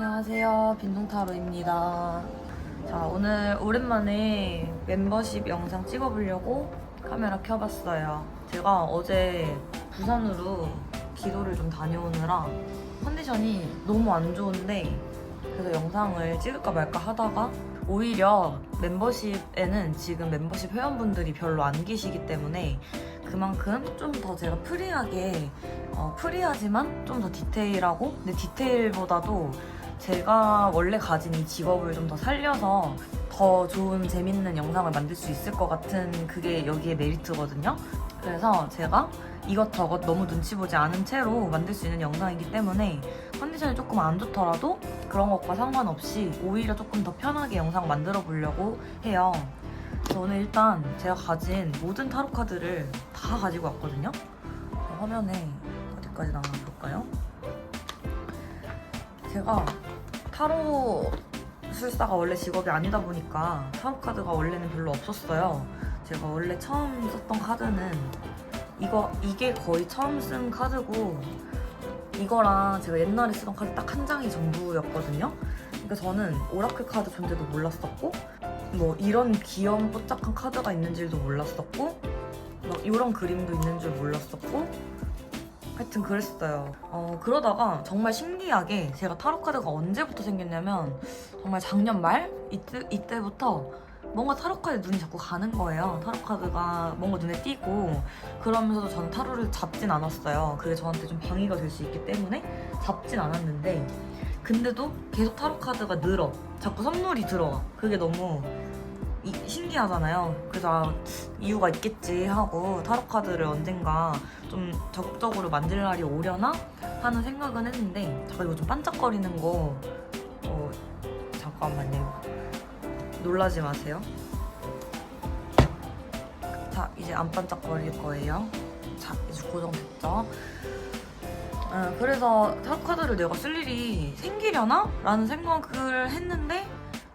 안녕하세요, 빈둥타로입니다. 자, 오늘 오랜만에 멤버십 영상 찍어보려고 카메라 켜봤어요. 제가 어제 부산으로 기도를 좀 다녀오느라 컨디션이 너무 안 좋은데, 그래서 영상을 찍을까 말까 하다가 오히려 멤버십에는 지금 멤버십 회원분들이 별로 안 계시기 때문에 그만큼 좀 더 제가 프리하지만 좀 더 디테일하고, 근데 디테일보다도 제가 원래 가진 이 직업을 좀 더 살려서 더 좋은 재밌는 영상을 만들 수 있을 것 같은, 그게 여기에 메리트거든요. 그래서 제가 이것저것 너무 눈치 보지 않은 채로 만들 수 있는 영상이기 때문에 컨디션이 조금 안 좋더라도 그런 것과 상관없이 오히려 조금 더 편하게 영상 만들어 보려고 해요. 그래서 오늘 일단 제가 가진 모든 타로 카드를 다 가지고 왔거든요. 화면에 어디까지 나오나 볼까요? 제가 타로 술사가 원래 직업이 아니다 보니까 타로 카드가 원래는 별로 없었어요. 제가 원래 처음 썼던 카드는 이게 거의 처음 쓴 카드고, 이거랑 제가 옛날에 쓰던 카드 딱 한 장이 전부였거든요. 그러니까 저는 오라클 카드 존재도 몰랐었고, 뭐 이런 귀여운 뽀짝한 카드가 있는 줄도 몰랐었고, 막 이런 그림도 있는 줄 몰랐었고, 하여튼 그랬어요. 그러다가 정말 신기하게 제가 타로 카드가 언제부터 생겼냐면 정말 작년 말? 이때부터 뭔가 타로 카드에 눈이 자꾸 가는 거예요. 타로 카드가 뭔가 눈에 띄고, 그러면서도 저는 타로를 잡진 않았어요. 그게 저한테 좀 방해가 될 수 있기 때문에 잡진 않았는데, 근데도 계속 타로 카드가 늘어. 자꾸 선물이 들어와. 그게 너무 신기하잖아요. 그래서 이유가 있겠지 하고 타로 카드를 언젠가 좀 적극적으로 만들 날이 오려나 하는 생각은 했는데, 잠깐 이거 좀 반짝거리는 거 잠깐만요. 놀라지 마세요. 자, 이제 안 반짝거릴 거예요. 자, 이제 고정됐죠? 그래서 타로 카드를 내가 쓸 일이 생기려나? 라는 생각을 했는데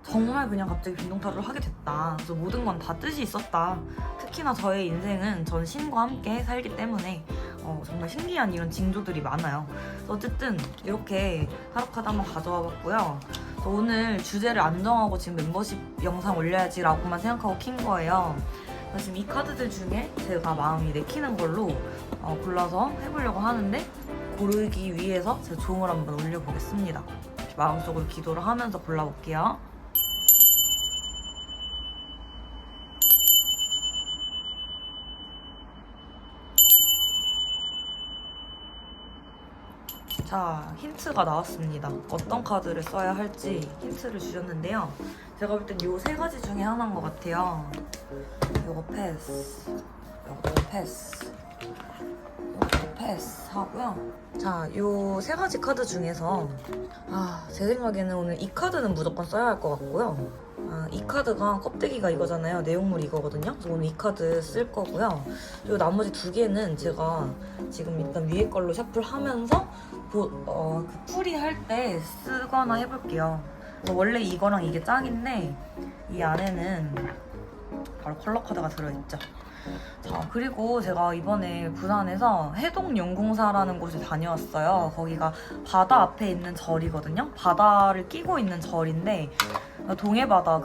정말 그냥 갑자기 빈둥타로를 하게 됐다. 그래서 모든 건 다 뜻이 있었다. 특히나 저의 인생은 전 신과 함께 살기 때문에 정말 신기한 이런 징조들이 많아요. 어쨌든 이렇게 타로 카드 한번 가져와 봤고요. 오늘 주제를 안 정하고 지금 멤버십 영상 올려야지 라고만 생각하고 킨 거예요. 지금 이 카드들 중에 제가 마음이 내키는 걸로 골라서 해보려고 하는데, 고르기 위해서 제가 종을 한번 올려보겠습니다. 마음속으로 기도를 하면서 골라볼게요. 자, 힌트가 나왔습니다. 어떤 카드를 써야 할지 힌트를 주셨는데요. 제가 볼 땐 이 세 가지 중에 하나인 것 같아요. 요거 패스, 요거 패스, 요거 패스 하고요. 자, 요 세 가지 카드 중에서 제 생각에는 오늘 이 카드는 무조건 써야 할 것 같고요. 이 카드가 껍데기가 이거잖아요. 내용물이 이거거든요. 그래서 오늘 이 카드 쓸 거고요. 그리고 나머지 두 개는 제가 지금 일단 위에 걸로 샤플 하면서 그 풀이 할 때 쓰거나 해볼게요. 그래서 원래 이거랑 이게 짝인데 이 안에는 바로 컬러 카드가 들어있죠. 자, 그리고 제가 이번에 부산에서 해동연궁사라는 곳에 다녀왔어요. 거기가 바다 앞에 있는 절이거든요. 바다를 끼고 있는 절인데 동해바다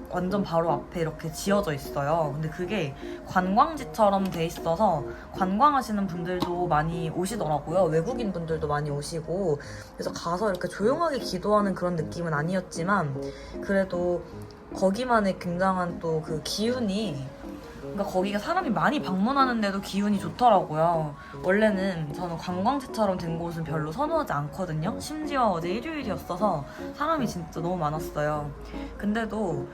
완전 바로 앞에 이렇게 지어져 있어요. 근데 그게 관광지처럼 돼 있어서 관광하시는 분들도 많이 오시더라고요. 외국인 분들도 많이 오시고. 그래서 가서 이렇게 조용하게 기도하는 그런 느낌은 아니었지만, 그래도 거기만의 굉장한 또 그 기운이, 그러니까 거기가 사람이 많이 방문하는데도 기운이 좋더라고요. 원래는 저는 관광지처럼 된 곳은 별로 선호하지 않거든요. 심지어 어제 일요일이었어서 사람이 진짜 너무 많았어요. 근데도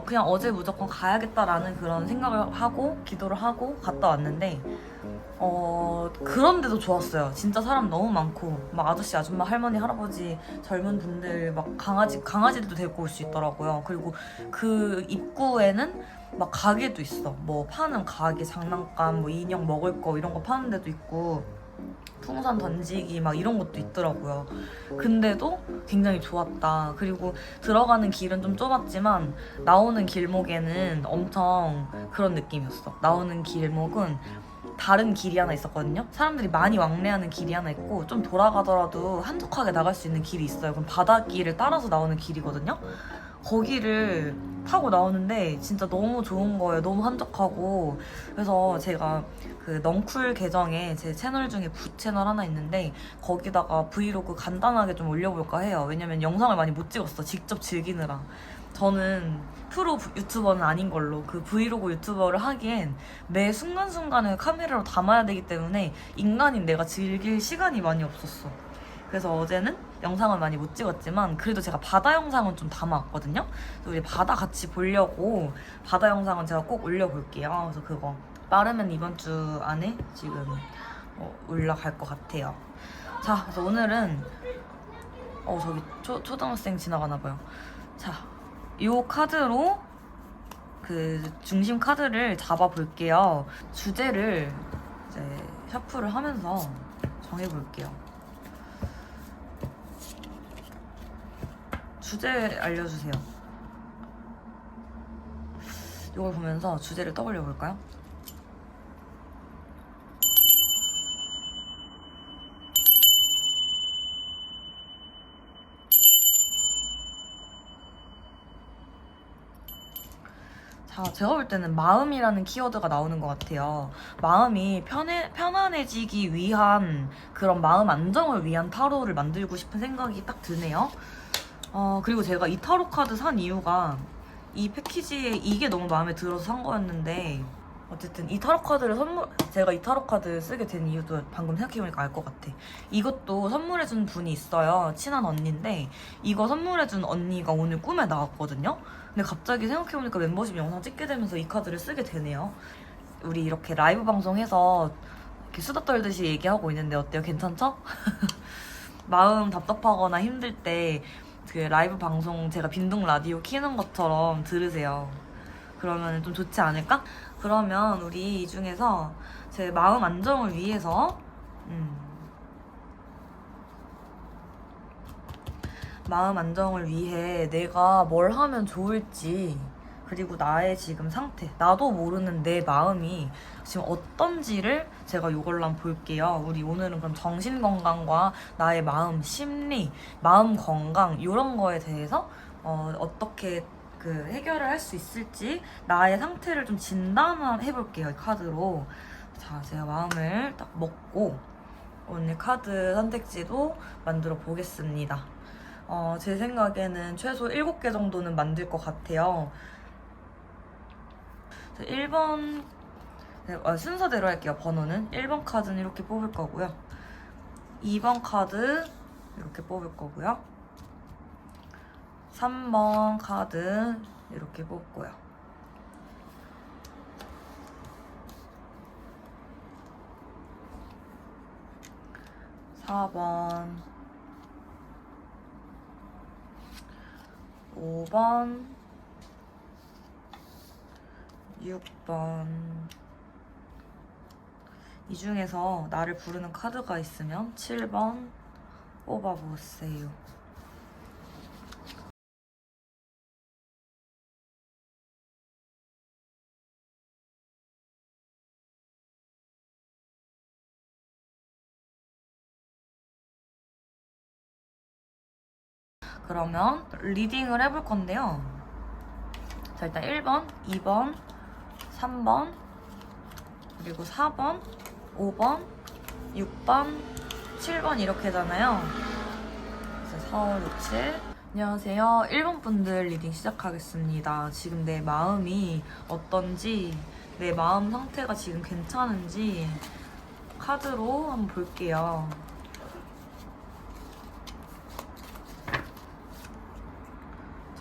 그냥 어제 무조건 가야겠다라는 그런 생각을 하고 기도를 하고 갔다 왔는데, 그런데도 좋았어요. 진짜 사람 너무 많고, 막 아저씨, 아줌마, 할머니, 할아버지, 젊은 분들, 막 강아지들도 데리고 올 수 있더라고요. 그리고 그 입구에는 막 가게도 있어. 뭐 파는 가게, 장난감, 뭐 인형 먹을 거 이런 거 파는 데도 있고, 풍선 던지기 막 이런 것도 있더라고요. 근데도 굉장히 좋았다. 그리고 들어가는 길은 좀 좁았지만 나오는 길목에는 엄청 그런 느낌이었어. 나오는 길목은 다른 길이 하나 있었거든요. 사람들이 많이 왕래하는 길이 하나 있고 좀 돌아가더라도 한적하게 나갈 수 있는 길이 있어요. 그럼 바닷길을 따라서 나오는 길이거든요. 거기를 타고 나오는데 진짜 너무 좋은 거예요. 너무 한적하고. 그래서 제가 그 넝쿨 계정에 제 채널 중에 부채널 하나 있는데 거기다가 브이로그 간단하게 좀 올려볼까 해요. 왜냐면 영상을 많이 못 찍었어. 직접 즐기느라. 저는 프로 유튜버는 아닌 걸로 그 브이로그 유튜버를 하기엔 매 순간순간을 카메라로 담아야 되기 때문에 인간인 내가 즐길 시간이 많이 없었어. 그래서 어제는 영상을 많이 못 찍었지만 그래도 제가 바다 영상은 좀 담아왔거든요. 그래서 우리 바다 같이 보려고 바다 영상은 제가 꼭 올려볼게요. 그래서 그거 빠르면 이번 주 안에 지금 올라갈 것 같아요. 자, 그래서 오늘은 저기 초등학생 지나가나 봐요. 자, 요 카드로 그 중심 카드를 잡아볼게요. 주제를 이제 셔플을 하면서 정해볼게요. 주제 알려주세요. 이걸 보면서 주제를 떠올려 볼까요? 자, 제가 볼 때는 마음이라는 키워드가 나오는 것 같아요. 마음이 편안해지기 위한 그런 마음 안정을 위한 타로를 만들고 싶은 생각이 딱 드네요. 그리고 제가 이 타로 카드 산 이유가 이 패키지에 이게 너무 마음에 들어서 산 거였는데 어쨌든 이 타로 카드를 제가 이 타로 카드 쓰게 된 이유도 방금 생각해보니까 알 것 같아. 이것도 선물해준 분이 있어요. 친한 언니인데 이거 선물해준 언니가 오늘 꿈에 나왔거든요. 근데 갑자기 생각해보니까 멤버십 영상 찍게 되면서 이 카드를 쓰게 되네요. 우리 이렇게 라이브 방송해서 이렇게 수다 떨듯이 얘기하고 있는데 어때요? 괜찮죠? 마음 답답하거나 힘들 때 그 라이브 방송 제가 빈둥 라디오 키는 것처럼 들으세요. 그러면 좀 좋지 않을까? 그러면 우리 이 중에서 제 마음 안정을 위해서 마음 안정을 위해 내가 뭘 하면 좋을지 그리고 나의 지금 상태, 나도 모르는 내 마음이 지금 어떤지를 제가 이걸로 한번 볼게요. 우리 오늘은 그럼 정신 건강과 나의 마음, 심리, 마음 건강 이런 거에 대해서 어떻게 그 해결을 할 수 있을지 나의 상태를 좀 진단해 볼게요. 이 카드로. 자, 제가 마음을 딱 먹고 오늘 카드 선택지도 만들어 보겠습니다. 제 생각에는 최소 7개 정도는 만들 것 같아요. 1번 순서대로 할게요. 번호는 1번 카드는 이렇게 뽑을 거고요. 2번 카드 이렇게 뽑을 거고요. 3번 카드 이렇게 뽑고요. 4번 5번 6번 이 중에서 나를 부르는 카드가 있으면 7번 뽑아보세요. 그러면 리딩을 해볼 건데요. 자, 일단 1번, 2번, 3번, 그리고 4번, 5번, 6번, 7번 이렇게잖아요. 그래서 4, 5, 6, 7. 안녕하세요. 1번 분들 리딩 시작하겠습니다. 지금 내 마음이 어떤지, 내 마음 상태가 지금 괜찮은지 카드로 한번 볼게요.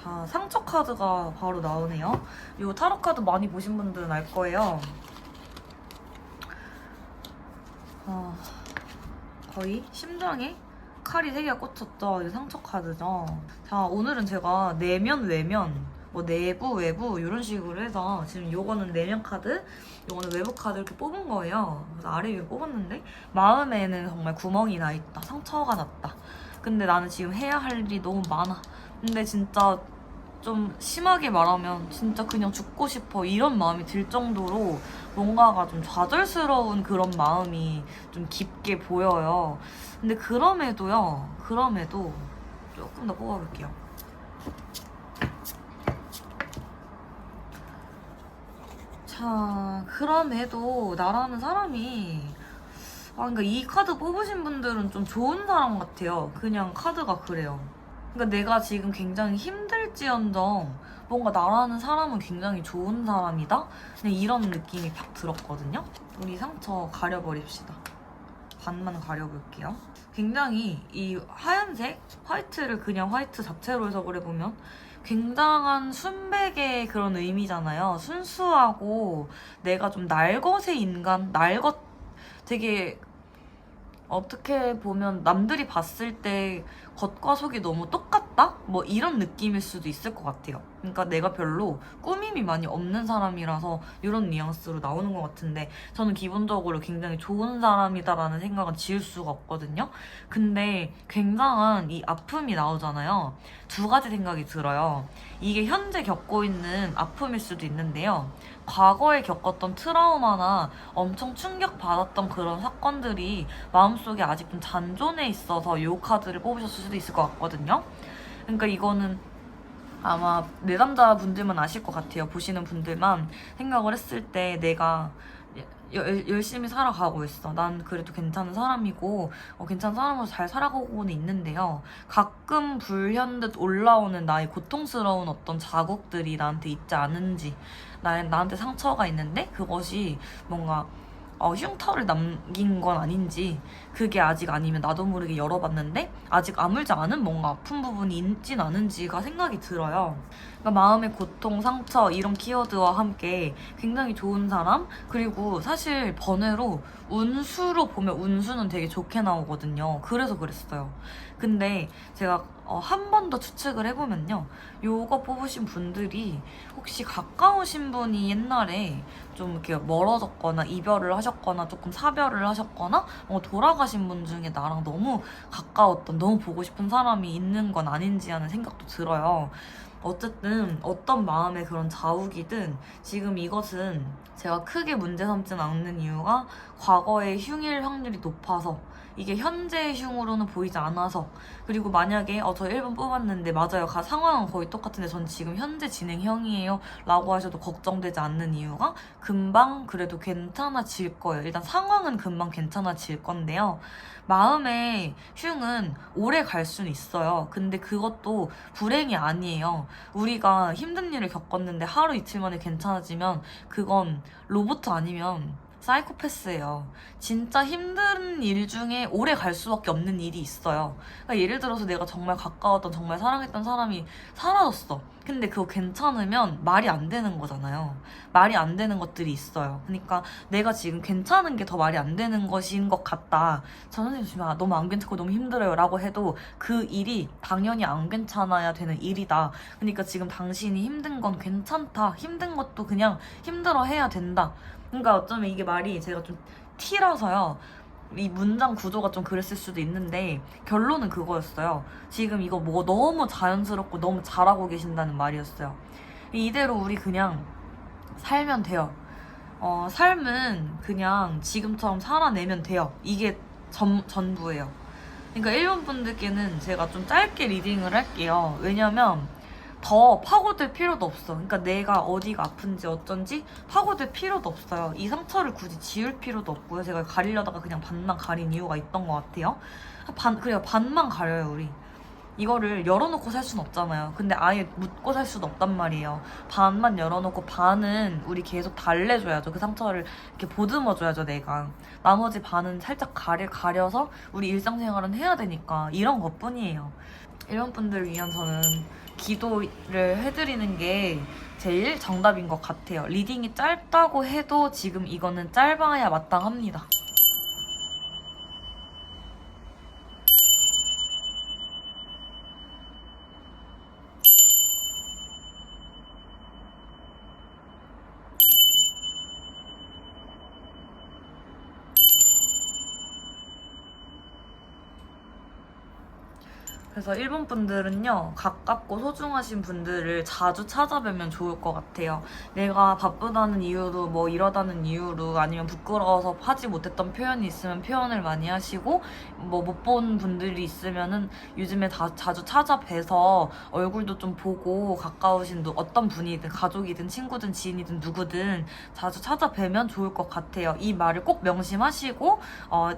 자, 상처 카드가 바로 나오네요. 이 타로 카드 많이 보신 분들은 알 거예요. 거의 심장에 칼이 3개가 꽂혔죠. 이게 상처 카드죠. 자, 오늘은 제가 내면, 외면, 뭐 내부, 외부 이런 식으로 해서 지금 요거는 내면 카드, 요거는 외부 카드 이렇게 뽑은 거예요. 그래서 아래 위에 뽑았는데 마음에는 정말 구멍이 나 있다. 상처가 났다. 근데 나는 지금 해야 할 일이 너무 많아. 근데 진짜 좀 심하게 말하면 진짜 그냥 죽고 싶어 이런 마음이 들 정도로 뭔가가 좀 좌절스러운 그런 마음이 좀 깊게 보여요. 근데 그럼에도 조금 더 뽑아볼게요. 자, 그럼에도 나라는 사람이 그러니까 이 카드 뽑으신 분들은 좀 좋은 사람 같아요. 그냥 카드가 그래요. 그러니까 내가 지금 굉장히 힘들지언정 뭔가 나라는 사람은 굉장히 좋은 사람이다? 그냥 이런 느낌이 팍 들었거든요. 우리 상처 가려버립시다. 반만 가려볼게요. 굉장히 이 하얀색, 화이트를 그냥 화이트 자체로 해석을 해보면 굉장한 순백의 그런 의미잖아요. 순수하고 내가 좀 날것의 인간, 되게 어떻게 보면 남들이 봤을 때 겉과 속이 너무 똑같다? 뭐 이런 느낌일 수도 있을 것 같아요. 그러니까 내가 별로 꾸밈이 많이 없는 사람이라서 이런 뉘앙스로 나오는 것 같은데 저는 기본적으로 굉장히 좋은 사람이다라는 생각은 지울 수가 없거든요. 근데 굉장한 이 아픔이 나오잖아요. 두 가지 생각이 들어요. 이게 현재 겪고 있는 아픔일 수도 있는데요. 과거에 겪었던 트라우마나 엄청 충격받았던 그런 사건들이 마음속에 아직 좀 잔존해 있어서 이 카드를 뽑으셨을 수도 있을 것 같거든요. 그러니까 이거는 아마 내담자 분들만 아실 것 같아요. 보시는 분들만 생각을 했을 때 내가 열심히 살아가고 있어. 난 그래도 괜찮은 사람이고 괜찮은 사람으로 잘 살아가고는 있는데요. 가끔 불현듯 올라오는 나의 고통스러운 어떤 자국들이 나한테 있지 않은지 나한테 상처가 있는데 그것이 뭔가 흉터를 남긴 건 아닌지 그게 아직 아니면 나도 모르게 열어봤는데 아직 아물지 않은 뭔가 아픈 부분이 있진 않은지가 생각이 들어요. 그러니까 마음의 고통, 상처 이런 키워드와 함께 굉장히 좋은 사람 그리고 사실 번외로 운수로 보면 운수는 되게 좋게 나오거든요. 그래서 그랬어요. 근데 제가 한 번 더 추측을 해보면요. 요거 뽑으신 분들이 혹시 가까우신 분이 옛날에 좀 이렇게 멀어졌거나 이별을 하셨거나 조금 사별을 하셨거나 돌아가신 분 중에 나랑 너무 가까웠던 너무 보고 싶은 사람이 있는 건 아닌지 하는 생각도 들어요. 어쨌든 어떤 마음의 그런 자욱이든 지금 이것은 제가 크게 문제 삼진 않는 이유가 과거의 흉일 확률이 높아서 이게 현재의 흉으로는 보이지 않아서 그리고 만약에 저 1번 뽑았는데 맞아요. 상황은 거의 똑같은데 전 지금 현재 진행형이에요 라고 하셔도 걱정되지 않는 이유가 금방 그래도 괜찮아질 거예요. 일단 상황은 금방 괜찮아질 건데요. 마음의 흉은 오래 갈 수는 있어요. 근데 그것도 불행이 아니에요. 우리가 힘든 일을 겪었는데 하루 이틀 만에 괜찮아지면 그건 로봇 아니면 사이코패스예요. 진짜 힘든 일 중에 오래 갈 수밖에 없는 일이 있어요. 그러니까 예를 들어서 내가 정말 가까웠던 정말 사랑했던 사람이 사라졌어. 근데 그거 괜찮으면 말이 안 되는 거잖아요. 말이 안 되는 것들이 있어요. 그러니까 내가 지금 괜찮은 게 더 말이 안 되는 것인 것 같다. 저 선생님 지금 너무 안 괜찮고 너무 힘들어요 라고 해도 그 일이 당연히 안 괜찮아야 되는 일이다. 그러니까 지금 당신이 힘든 건 괜찮다. 힘든 것도 그냥 힘들어 해야 된다. 그러니까 어쩌면 이게 말이 제가 좀 T라서요. 이 문장 구조가 좀 그랬을 수도 있는데 결론은 그거였어요. 지금 이거 뭐 너무 자연스럽고 너무 잘하고 계신다는 말이었어요. 이대로 우리 그냥 살면 돼요. 삶은 그냥 지금처럼 살아내면 돼요. 이게 전부예요. 그러니까 1번 분들께는 제가 좀 짧게 리딩을 할게요. 왜냐면 더 파고들 필요도 없어. 그러니까 내가 어디가 아픈지 어쩐지 파고들 필요도 없어요. 이 상처를 굳이 지울 필요도 없고요. 제가 가리려다가 그냥 반만 가린 이유가 있던 것 같아요. 그래요. 반만 가려요, 우리. 이거를 열어놓고 살 순 없잖아요. 근데 아예 묻고 살 수도 없단 말이에요. 반만 열어놓고 반은 우리 계속 달래줘야죠. 그 상처를 이렇게 보듬어줘야죠, 내가. 나머지 반은 살짝 가려서 우리 일상생활은 해야 되니까 이런 것뿐이에요. 이런 분들을 위한 저는 기도를 해드리는 게 제일 정답인 것 같아요. 리딩이 짧다고 해도 지금 이거는 짧아야 마땅합니다. 그래서 일본 분들은요, 가깝고 소중하신 분들을 자주 찾아뵈면 좋을 것 같아요. 내가 바쁘다는 이유로, 뭐 이러다는 이유로, 아니면 부끄러워서 하지 못했던 표현이 있으면 표현을 많이 하시고, 뭐 못 본 분들이 있으면은 요즘에 자주 찾아뵈서 얼굴도 좀 보고, 가까우신 어떤 분이든, 가족이든, 친구든, 지인이든, 누구든 자주 찾아뵈면 좋을 것 같아요. 이 말을 꼭 명심하시고,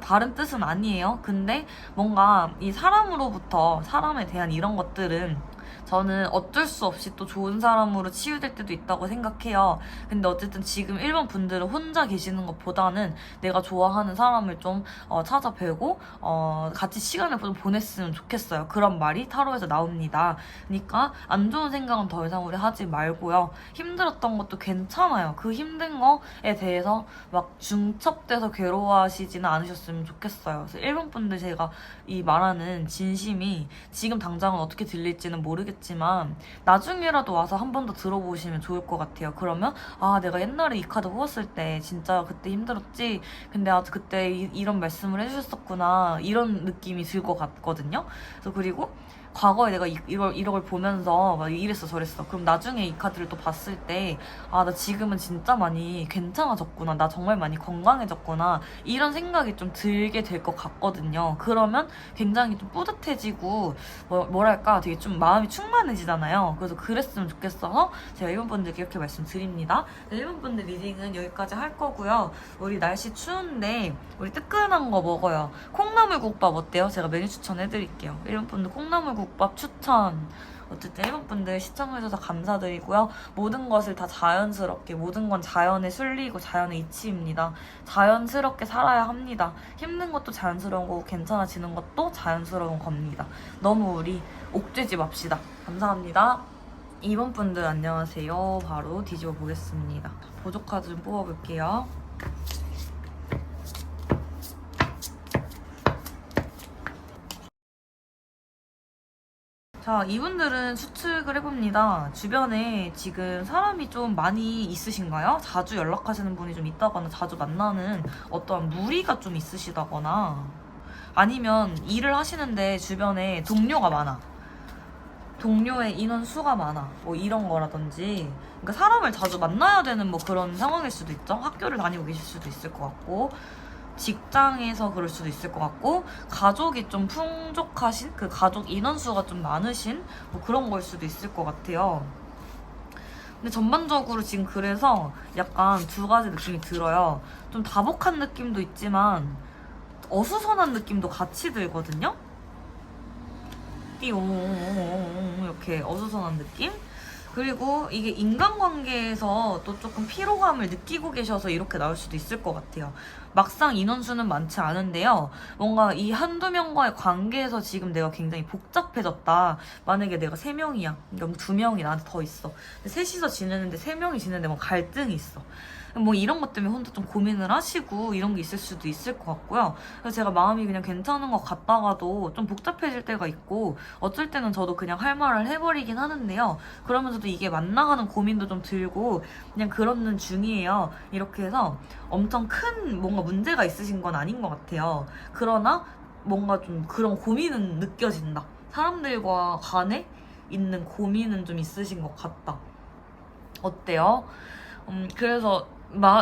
다른 뜻은 아니에요. 근데 뭔가 이 사람으로부터 사람에 대한 이런 것들은 저는 어쩔 수 없이 또 좋은 사람으로 치유될 때도 있다고 생각해요. 근데 어쨌든 지금 일본 분들은 혼자 계시는 것보다는 내가 좋아하는 사람을 좀 찾아뵈고 같이 시간을 좀 보냈으면 좋겠어요. 그런 말이 타로에서 나옵니다. 그러니까 안 좋은 생각은 더 이상 우리 하지 말고요. 힘들었던 것도 괜찮아요. 그 힘든 거에 대해서 막 중첩돼서 괴로워하시지는 않으셨으면 좋겠어요. 그래서 일본 분들 제가 이 말하는 진심이 지금 당장은 어떻게 들릴지는 모르겠지만 나중에라도 와서 한 번 더 들어보시면 좋을 것 같아요. 그러면 아, 내가 옛날에 이 카드 뽑았을 때 진짜 그때 힘들었지. 근데 그때 이런 말씀을 해주셨었구나. 이런 느낌이 들 것 같거든요. 그래서 그리고 과거에 내가 이런 걸 보면서 막 이랬어 저랬어. 그럼 나중에 이 카드를 또 봤을 때 아, 나 지금은 진짜 많이 괜찮아졌구나. 나 정말 많이 건강해졌구나. 이런 생각이 좀 들게 될 것 같거든요. 그러면 굉장히 좀 뿌듯해지고 뭐랄까 되게 좀 마음이 충만해지잖아요. 그래서 그랬으면 좋겠어서 제가 일본 분들께 이렇게 말씀드립니다. 일본 분들 리딩은 여기까지 할 거고요. 우리 날씨 추운데 우리 뜨끈한 거 먹어요. 콩나물국밥 어때요? 제가 메뉴 추천해드릴게요. 일본 분들 콩나물국밥 추천. 어쨌든 일본 분들 시청해주셔서 감사드리고요. 모든 것을 다 자연스럽게, 모든 건 자연의 순리이고 자연의 이치입니다. 자연스럽게 살아야 합니다. 힘든 것도 자연스러운 거고 괜찮아지는 것도 자연스러운 겁니다. 너무 우리 옥죄지 맙시다. 감사합니다. 이번 분들 안녕하세요. 바로 뒤집어 보겠습니다. 보조 카드 좀 뽑아볼게요. 자, 이분들은 추측을 해봅니다. 주변에 지금 사람이 좀 많이 있으신가요? 자주 연락하시는 분이 좀 있다거나 자주 만나는 어떠한 무리가 좀 있으시다거나 아니면 일을 하시는데 주변에 동료가 많아. 동료의 인원 수가 많아. 뭐 이런 거라든지. 그러니까 사람을 자주 만나야 되는 뭐 그런 상황일 수도 있죠. 학교를 다니고 계실 수도 있을 것 같고. 직장에서 그럴 수도 있을 것 같고 가족이 좀 풍족하신 그 가족 인원수가 좀 많으신 뭐 그런 걸 수도 있을 것 같아요. 근데 전반적으로 지금 그래서 약간 두 가지 느낌이 들어요. 좀 다복한 느낌도 있지만 어수선한 느낌도 같이 들거든요. 띠용 이렇게 어수선한 느낌? 그리고 이게 인간관계에서 또 조금 피로감을 느끼고 계셔서 이렇게 나올 수도 있을 것 같아요. 막상 인원수는 많지 않은데요. 뭔가 이 한두 명과의 관계에서 지금 내가 굉장히 복잡해졌다. 만약에 내가 3명이야. 그럼 2명이 나한테 더 있어. 근데 셋이서 지내는데 3명이 지내는데 뭐 갈등이 있어. 뭐 이런 것 때문에 혼자 좀 고민을 하시고 이런 게 있을 수도 있을 것 같고요. 그래서 제가 마음이 그냥 괜찮은 것 같다가도 좀 복잡해질 때가 있고 어쩔 때는 저도 그냥 할 말을 해버리긴 하는데요. 그러면서도 이게 맞나가는 고민도 좀 들고 그냥 그러는 중이에요. 이렇게 해서 엄청 큰 뭔가 문제가 있으신 건 아닌 것 같아요. 그러나 뭔가 좀 그런 고민은 느껴진다. 사람들과 간에 있는 고민은 좀 있으신 것 같다. 어때요? 그래서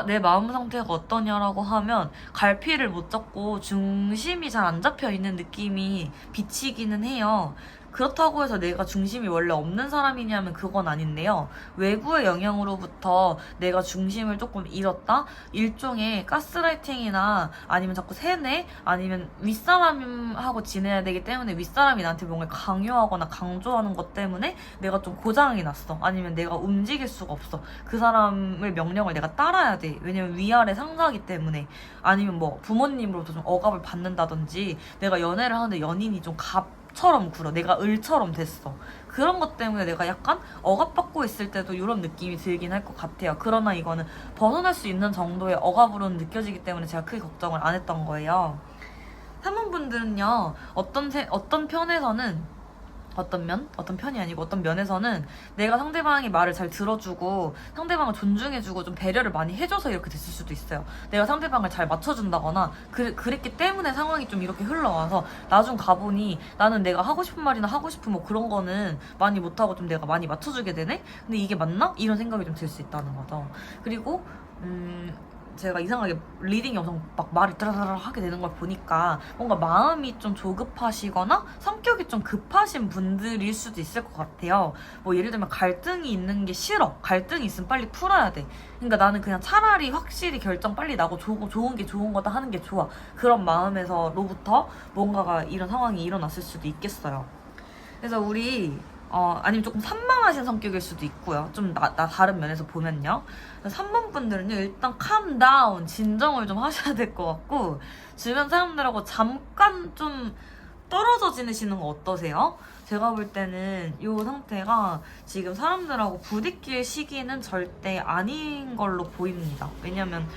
내 마음 상태가 어떠냐라고 하면 갈피를 못 잡고 중심이 잘 안 잡혀 있는 느낌이 비치기는 해요. 그렇다고 해서 내가 중심이 원래 없는 사람이냐면 그건 아닌데요. 외부의 영향으로부터 내가 중심을 조금 잃었다? 일종의 가스라이팅이나 아니면 자꾸 세뇌? 아니면 윗사람하고 지내야 되기 때문에 윗사람이 나한테 뭔가 강요하거나 강조하는 것 때문에 내가 좀 고장이 났어. 아니면 내가 움직일 수가 없어. 그 사람의 명령을 내가 따라야 돼. 왜냐면 위아래 상사기 때문에. 아니면 뭐 부모님으로부터 좀 억압을 받는다든지 내가 연애를 하는데 연인이 좀 처럼 굴어. 내가 을처럼 됐어. 그런 것 때문에 내가 약간 억압받고 있을 때도 이런 느낌이 들긴 할 것 같아요. 그러나 이거는 벗어날 수 있는 정도의 억압으로는 느껴지기 때문에 제가 크게 걱정을 안 했던 거예요. 3번분들은요, 어떤 편에서는 어떤 편이 아니고 어떤 면에서는 내가 상대방이 말을 잘 들어주고 상대방을 존중해주고 좀 배려를 많이 해줘서 이렇게 됐을 수도 있어요. 내가 상대방을 잘 맞춰준다거나 그랬기 때문에 상황이 좀 이렇게 흘러와서 나중 가보니 나는 내가 하고 싶은 말이나 하고 싶은 뭐 그런 거는 많이 못하고 좀 내가 많이 맞춰주게 되네? 근데 이게 맞나? 이런 생각이 좀 들 수 있다는 거죠. 그리고 제가 이상하게 리딩 영상 막 말을 따라따라 하게 되는 걸 보니까 뭔가 마음이 좀 조급하시거나 성격이 좀 급하신 분들일 수도 있을 것 같아요. 뭐 예를 들면 갈등이 있는 게 싫어. 갈등이 있으면 빨리 풀어야 돼. 그러니까 나는 그냥 차라리 확실히 결정 빨리 나고 좋은 게 좋은 거다 하는 게 좋아. 그런 마음에서로부터 뭔가가 이런 상황이 일어났을 수도 있겠어요. 그래서 우리 아니면 조금 산만하신 성격일 수도 있고요. 좀 다른 면에서 보면요. 3번 분들은요, 일단 calm down, 진정을 좀 하셔야 될 것 같고, 주변 사람들하고 잠깐 좀 떨어져 지내시는 거 어떠세요? 제가 볼 때는 이 상태가 지금 사람들하고 부딪힐 시기는 절대 아닌 걸로 보입니다. 왜냐면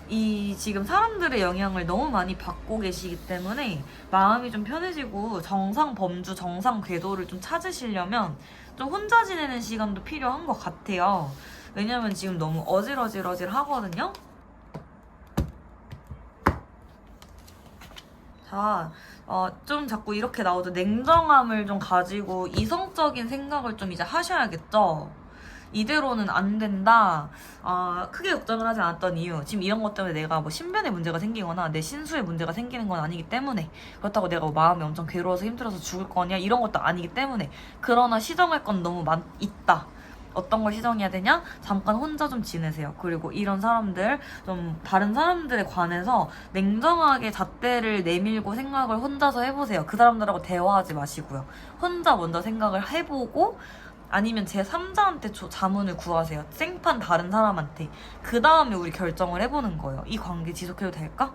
이 지금 사람들의 영향을 너무 많이 받고 계시기 때문에 마음이 좀 편해지고 정상 범주, 정상 궤도를 좀 찾으시려면 좀 혼자 지내는 시간도 필요한 것 같아요. 왜냐면 지금 너무 어질어질 하거든요. 자, 좀 자꾸 이렇게 나오죠. 냉정함을 좀 가지고 이성적인 생각을 좀 이제 하셔야겠죠. 이대로는 안 된다. 크게 걱정을 하지 않았던 이유. 지금 이런 것 때문에 내가 뭐 신변에 문제가 생기거나 내 신수에 문제가 생기는 건 아니기 때문에. 그렇다고 내가 뭐 마음이 엄청 괴로워서 힘들어서 죽을 거냐 이런 것도 아니기 때문에. 그러나 시정할 건 너무 있다. 어떤 걸 시정해야 되냐? 잠깐 혼자 좀 지내세요. 그리고 이런 사람들, 좀 다른 사람들에 관해서 냉정하게 잣대를 내밀고 생각을 혼자서 해보세요. 그 사람들하고 대화하지 마시고요. 혼자 먼저 생각을 해보고 아니면 제3자한테 자문을 구하세요. 생판 다른 사람한테. 그 다음에 우리 결정을 해보는 거예요. 이 관계 지속해도 될까?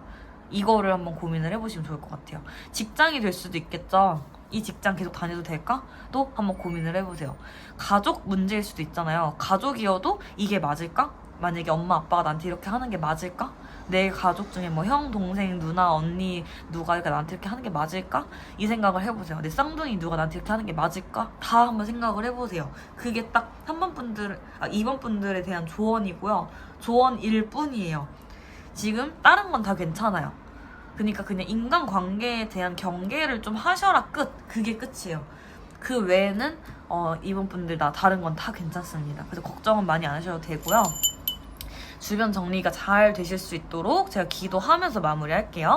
이거를 한번 고민을 해보시면 좋을 것 같아요. 직장이 될 수도 있겠죠. 이 직장 계속 다녀도 될까? 또 한번 고민을 해보세요. 가족 문제일 수도 있잖아요. 가족이어도 이게 맞을까? 만약에 엄마 아빠가 나한테 이렇게 하는 게 맞을까? 내 가족 중에 뭐 형, 동생, 누나, 언니 누가 이렇게 나한테 이렇게 하는 게 맞을까? 이 생각을 해보세요. 내 쌍둥이 누가 나한테 이렇게 하는 게 맞을까? 다 한번 생각을 해보세요. 그게 딱 2번 분들에 대한 조언이고요. 조언일 뿐이에요. 지금 다른 건 다 괜찮아요. 그러니까 그냥 인간관계에 대한 경계를 좀 하셔라 끝. 그게 끝이에요. 그 외에는 이번 분들 다 다른 건 다 괜찮습니다. 그래서 걱정은 많이 안 하셔도 되고요. 주변 정리가 잘 되실 수 있도록 제가 기도하면서 마무리할게요.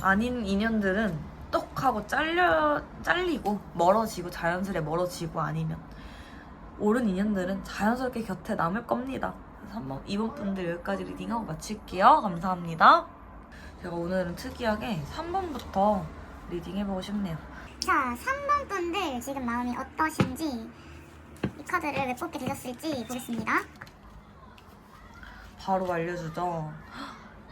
아닌 인연들은 똑 하고 잘리고 멀어지고 자연스레 멀어지고 아니면 옳은 인연들은 자연스럽게 곁에 남을 겁니다. 그래서 한번 이번 분들 여기까지 리딩하고 마칠게요. 감사합니다. 제가 오늘은 특이하게 3번부터 리딩해보고 싶네요. 자, 3번 분들 지금 마음이 어떠신지 이 카드를 왜 뽑게 되셨을지 보겠습니다. 바로 알려주죠.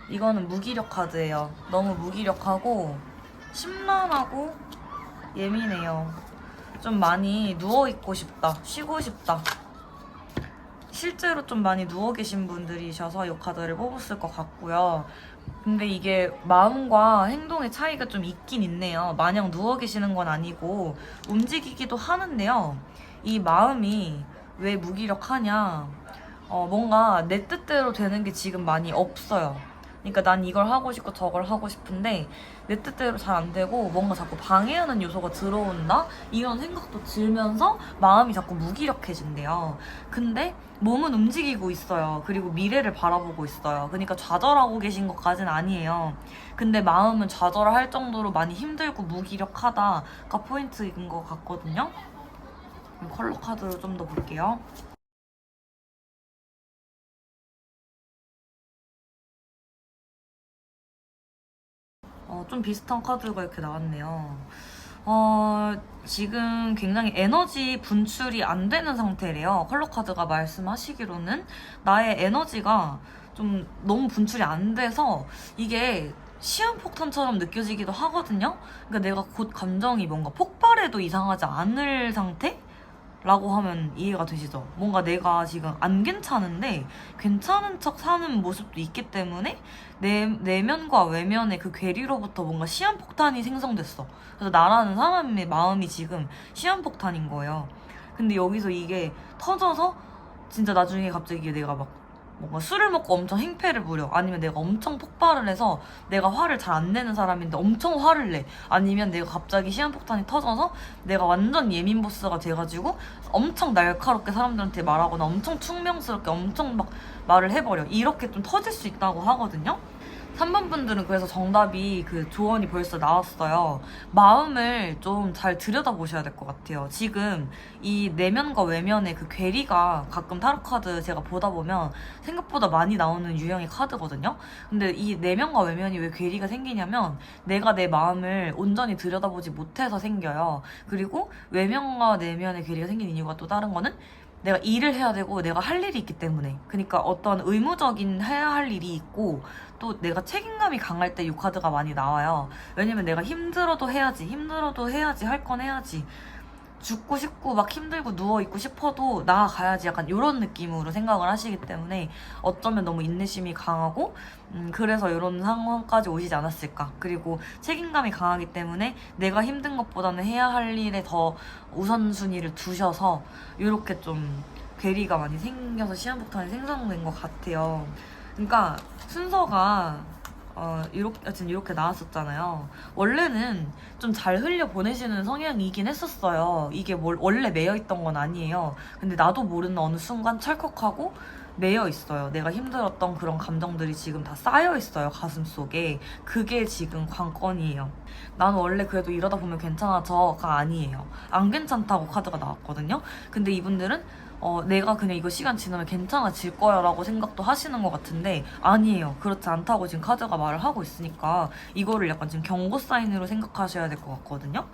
이거는 무기력 카드예요. 너무 무기력하고 심란하고 예민해요. 좀 많이 누워있고 싶다. 쉬고 싶다. 실제로 좀 많이 누워 계신 분들이셔서 이 카드를 뽑았을 것 같고요. 근데 이게 마음과 행동의 차이가 좀 있긴 있네요. 마냥 누워 계시는 건 아니고 움직이기도 하는데요. 이 마음이 왜 무기력하냐? 뭔가 내 뜻대로 되는 게 지금 많이 없어요. 그러니까 난 이걸 하고 싶고 저걸 하고 싶은데 내 뜻대로 잘 안 되고 뭔가 자꾸 방해하는 요소가 들어온다? 이런 생각도 들면서 마음이 자꾸 무기력해진대요. 근데 몸은 움직이고 있어요. 그리고 미래를 바라보고 있어요. 그러니까 좌절하고 계신 것까진 아니에요. 근데 마음은 좌절할 정도로 많이 힘들고 무기력하다가 포인트인 것 같거든요. 컬러 카드로 좀 더 볼게요. 좀 비슷한 카드가 이렇게 나왔네요. 지금 굉장히 에너지 분출이 안 되는 상태래요. 컬러 카드가 말씀하시기로는 나의 에너지가 좀 너무 분출이 안 돼서 이게 시한폭탄처럼 느껴지기도 하거든요. 그러니까 내가 곧 감정이 뭔가 폭발해도 이상하지 않을 상태? 라고 하면 이해가 되시죠? 뭔가 내가 지금 안 괜찮은데 괜찮은 척 사는 모습도 있기 때문에 내면과 외면의 그 괴리로부터 뭔가 시한폭탄이 생성됐어. 그래서 나라는 사람의 마음이 지금 시한폭탄인 거예요. 근데 여기서 이게 터져서 진짜 나중에 갑자기 내가 막 뭔가 술을 먹고 엄청 행패를 부려. 아니면 내가 엄청 폭발을 해서 내가 화를 잘 안 내는 사람인데 엄청 화를 내. 아니면 내가 갑자기 시한폭탄이 터져서 내가 완전 예민 보스가 돼가지고 엄청 날카롭게 사람들한테 말하거나 엄청 충명스럽게 엄청 막 말을 해버려. 이렇게 좀 터질 수 있다고 하거든요. 3번 분들은 그래서 정답이 그 조언이 벌써 나왔어요. 마음을 좀 잘 들여다보셔야 될 것 같아요. 지금 이 내면과 외면의 그 괴리가 가끔 타로 카드 제가 보다 보면 생각보다 많이 나오는 유형의 카드거든요. 근데 이 내면과 외면이 왜 괴리가 생기냐면 내가 내 마음을 온전히 들여다보지 못해서 생겨요. 그리고 외면과 내면의 괴리가 생긴 이유가 또 다른 거는 내가 일을 해야 되고 내가 할 일이 있기 때문에. 그러니까 어떤 의무적인 해야 할 일이 있고 또 내가 책임감이 강할 때 이 카드가 많이 나와요. 왜냐면 내가 힘들어도 해야지 할 건 해야지, 죽고 싶고 막 힘들고 누워있고 싶어도 나아가야지, 약간 이런 느낌으로 생각을 하시기 때문에 어쩌면 너무 인내심이 강하고 그래서 이런 상황까지 오시지 않았을까. 그리고 책임감이 강하기 때문에 내가 힘든 것보다는 해야 할 일에 더 우선순위를 두셔서 이렇게 좀 괴리가 많이 생겨서 시한폭탄이 생성된 것 같아요. 그러니까 순서가 이렇게 나왔었잖아요. 원래는 좀 잘 흘려 보내시는 성향이긴 했었어요. 이게 원래 매여 있던 건 아니에요. 근데 나도 모르는 어느 순간 찰컥하고 매여 있어요. 내가 힘들었던 그런 감정들이 지금 다 쌓여 있어요, 가슴 속에. 그게 지금 관건이에요. 나는 원래 그래도 이러다 보면 괜찮아져가 아니에요. 안 괜찮다고 카드가 나왔거든요. 근데 이분들은 내가 그냥 이거 시간 지나면 괜찮아질 거야 라고 생각도 하시는 것 같은데 아니에요. 그렇지 않다고 지금 카드가 말을 하고 있으니까 이거를 약간 지금 경고 사인으로 생각하셔야 될 것 같거든요.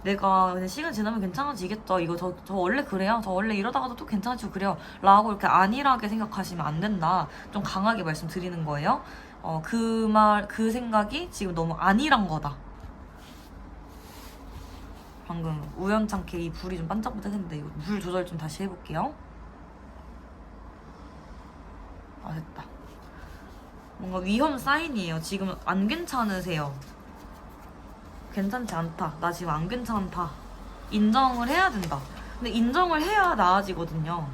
내가 그냥 시간 지나면 괜찮아지겠죠. 이거 저 원래 그래요. 저 원래 이러다가도 또 괜찮아지고 그래요. 라고 이렇게 안일하게 생각하시면 안 된다. 좀 강하게 말씀드리는 거예요. 그 생각이 지금 너무 안일한 거다. 방금 우연찮게 이 불이 좀 반짝반짝했는데 이거 물 조절 좀 다시 해볼게요. 아, 됐다. 뭔가 위험 사인이에요. 지금 안 괜찮으세요. 괜찮지 않다. 나 지금 안 괜찮다. 인정을 해야 된다. 근데 인정을 해야 나아지거든요.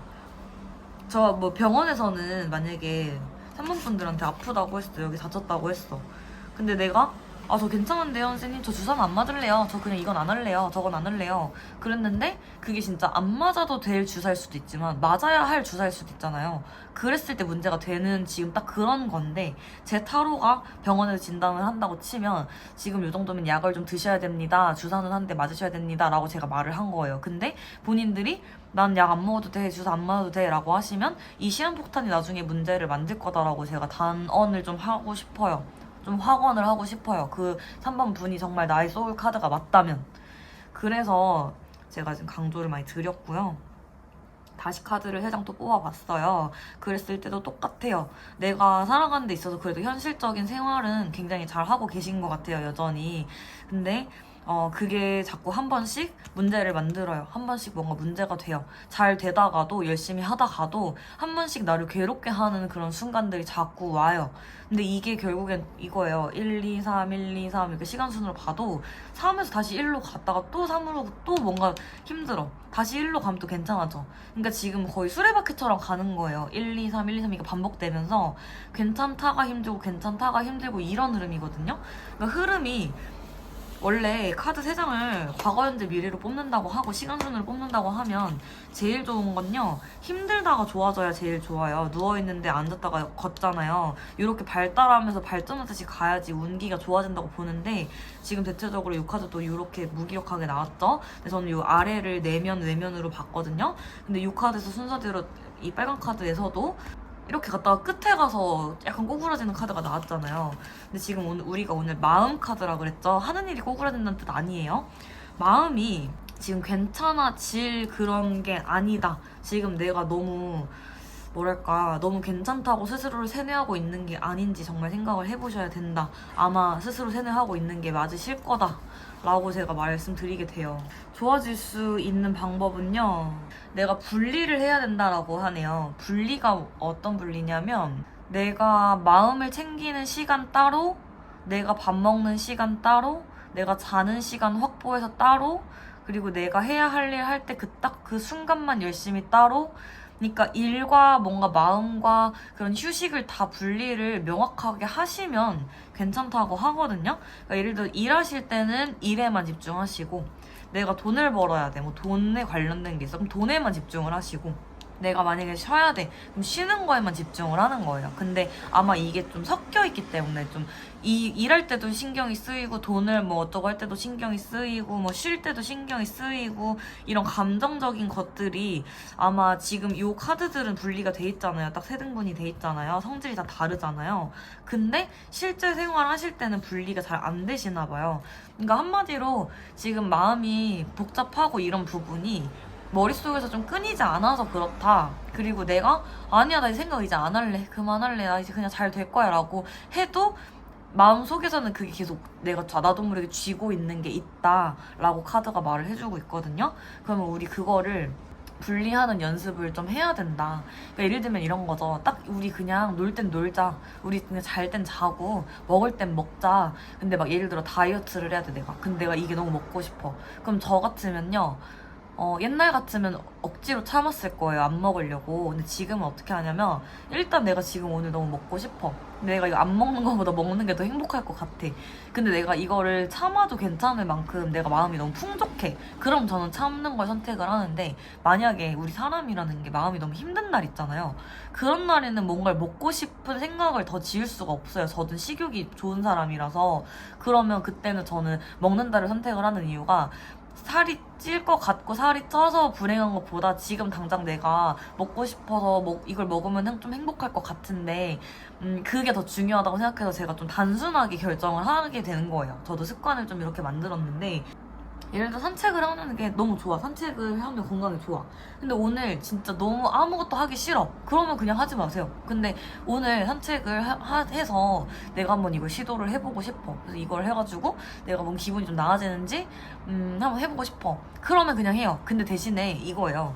저 뭐 병원에서는 만약에 3번 분들한테 아프다고 했어. 여기 다쳤다고 했어. 근데 내가 저 괜찮은데요, 선생님. 저 주사는 안 맞을래요. 저 그냥 이건 안 할래요. 저건 안 할래요. 그랬는데 그게 진짜 안 맞아도 될 주사일 수도 있지만 맞아야 할 주사일 수도 있잖아요. 그랬을 때 문제가 되는 지금 딱 그런 건데 제 타로가 병원에서 진단을 한다고 치면 지금 이 정도면 약을 좀 드셔야 됩니다. 주사는 한 대 맞으셔야 됩니다. 라고 제가 말을 한 거예요. 근데 본인들이 난 약 안 먹어도 돼, 주사 안 맞아도 돼 라고 하시면 이 시한폭탄이 나중에 문제를 만들 거다라고 제가 단언을 좀 하고 싶어요. 좀 확언을 하고 싶어요. 그 3번 분이 정말 나의 소울 카드가 맞다면. 그래서 제가 지금 강조를 많이 드렸고요. 다시 카드를 3장 또 뽑아봤어요. 그랬을 때도 똑같아요. 내가 살아가는 데 있어서 그래도 현실적인 생활은 굉장히 잘 하고 계신 것 같아요, 여전히. 근데 그게 자꾸 한 번씩 문제를 만들어요. 한 번씩 뭔가 문제가 돼요. 잘 되다가도 열심히 하다가도 한 번씩 나를 괴롭게 하는 그런 순간들이 자꾸 와요. 근데 이게 결국엔 이거예요. 1, 2, 3, 1, 2, 3 이렇게 시간 순으로 봐도 3에서 다시 1로 갔다가 또 3으로 또 뭔가 힘들어. 다시 1로 가면 또 괜찮아져. 그러니까 지금 거의 수레바퀴처럼 가는 거예요. 1, 2, 3, 1, 2, 3 이게 반복되면서 괜찮다가 힘들고 괜찮다가 힘들고 이런 흐름이거든요. 그러니까 흐름이 원래 카드 3장을 과거, 현재, 미래로 뽑는다고 하고 시간순으로 뽑는다고 하면 제일 좋은 건요, 힘들다가 좋아져야 제일 좋아요. 누워있는데 앉았다가 걷잖아요. 이렇게 발달하면서 발전하듯이 가야지 운기가 좋아진다고 보는데 지금 대체적으로 이 카드도 이렇게 무기력하게 나왔죠. 근데 저는 이 아래를 내면 외면으로 봤거든요. 근데 이 카드에서 순서대로 이 빨간 카드에서도 이렇게 갔다가 끝에 가서 약간 꼬부라지는 카드가 나왔잖아요. 근데 지금 우리가 오늘 마음 카드라 그랬죠. 하는 일이 꼬부라진다는 뜻 아니에요. 마음이 지금 괜찮아질 그런 게 아니다. 지금 내가 너무 뭐랄까 너무 괜찮다고 스스로를 세뇌하고 있는 게 아닌지 정말 생각을 해보셔야 된다. 아마 스스로 세뇌하고 있는 게 맞으실 거다 라고 제가 말씀드리게 돼요. 좋아질 수 있는 방법은요, 내가 분리를 해야 된다라고 하네요. 분리가 어떤 분리냐면, 내가 마음을 챙기는 시간 따로, 내가 밥 먹는 시간 따로, 내가 자는 시간 확보해서 따로, 그리고 내가 해야 할 일 할 때 딱 그 순간만 열심히 따로. 그러니까 일과 뭔가 마음과 그런 휴식을 다 분리를 명확하게 하시면 괜찮다고 하거든요. 그러니까 예를 들어 일하실 때는 일에만 집중하시고, 내가 돈을 벌어야 돼, 뭐 돈에 관련된 게 있어, 그럼 돈에만 집중을 하시고, 내가 만약에 쉬어야 돼, 그럼 쉬는 거에만 집중을 하는 거예요. 근데 아마 이게 좀 섞여 있기 때문에 좀 일할 때도 신경이 쓰이고, 돈을 뭐 어쩌고 할 때도 신경이 쓰이고, 뭐 쉴 때도 신경이 쓰이고, 이런 감정적인 것들이 아마 지금 이 카드들은 분리가 돼 있잖아요. 딱 세 등분이 돼 있잖아요. 성질이 다 다르잖아요. 근데 실제 생활 하실 때는 분리가 잘 안 되시나 봐요. 그러니까 한마디로 지금 마음이 복잡하고 이런 부분이 머릿속에서 좀 끊이지 않아서 그렇다. 그리고 내가 아니야, 나 이 생각 이제 안 할래, 그만할래, 나 이제 그냥 잘 될 거야 라고 해도 마음속에서는 그게 계속 내가 나도 모르게 쥐고 있는 게 있다 라고 카드가 말을 해주고 있거든요. 그러면 우리 그거를 분리하는 연습을 좀 해야 된다. 그러니까 예를 들면 이런 거죠. 딱 우리 그냥 놀 땐 놀자, 우리 그냥 잘 땐 자고, 먹을 땐 먹자. 근데 막 예를 들어 다이어트를 해야 돼, 내가. 근데 내가 이게 너무 먹고 싶어. 그럼 저 같으면요, 옛날 같으면 억지로 참았을 거예요. 안 먹으려고. 근데 지금은 어떻게 하냐면, 일단 내가 지금 오늘 너무 먹고 싶어. 근데 내가 이거 안 먹는 것보다 먹는 게 더 행복할 것 같아. 근데 내가 이거를 참아도 괜찮을 만큼 내가 마음이 너무 풍족해. 그럼 저는 참는 걸 선택을 하는데, 만약에 우리 사람이라는 게 마음이 너무 힘든 날 있잖아요. 그런 날에는 뭔가를 먹고 싶은 생각을 더 지을 수가 없어요. 저는 식욕이 좋은 사람이라서. 그러면 그때는 저는 먹는다를 선택을 하는 이유가, 살이 찔 것 같고 살이 쪄서 불행한 것보다 지금 당장 내가 먹고 싶어서 이걸 먹으면 좀 행복할 것 같은데, 그게 더 중요하다고 생각해서 제가 좀 단순하게 결정을 하게 되는 거예요. 저도 습관을 좀 이렇게 만들었는데, 예를 들어 산책을 하는 게 너무 좋아. 산책을 하면 건강에 좋아. 근데 오늘 진짜 너무 아무것도 하기 싫어. 그러면 그냥 하지 마세요. 근데 오늘 산책을 해서 내가 한번 이걸 시도를 해보고 싶어. 그래서 이걸 해가지고 내가 뭔 기분이 좀 나아지는지 한번 해보고 싶어. 그러면 그냥 해요. 근데 대신에 이거예요.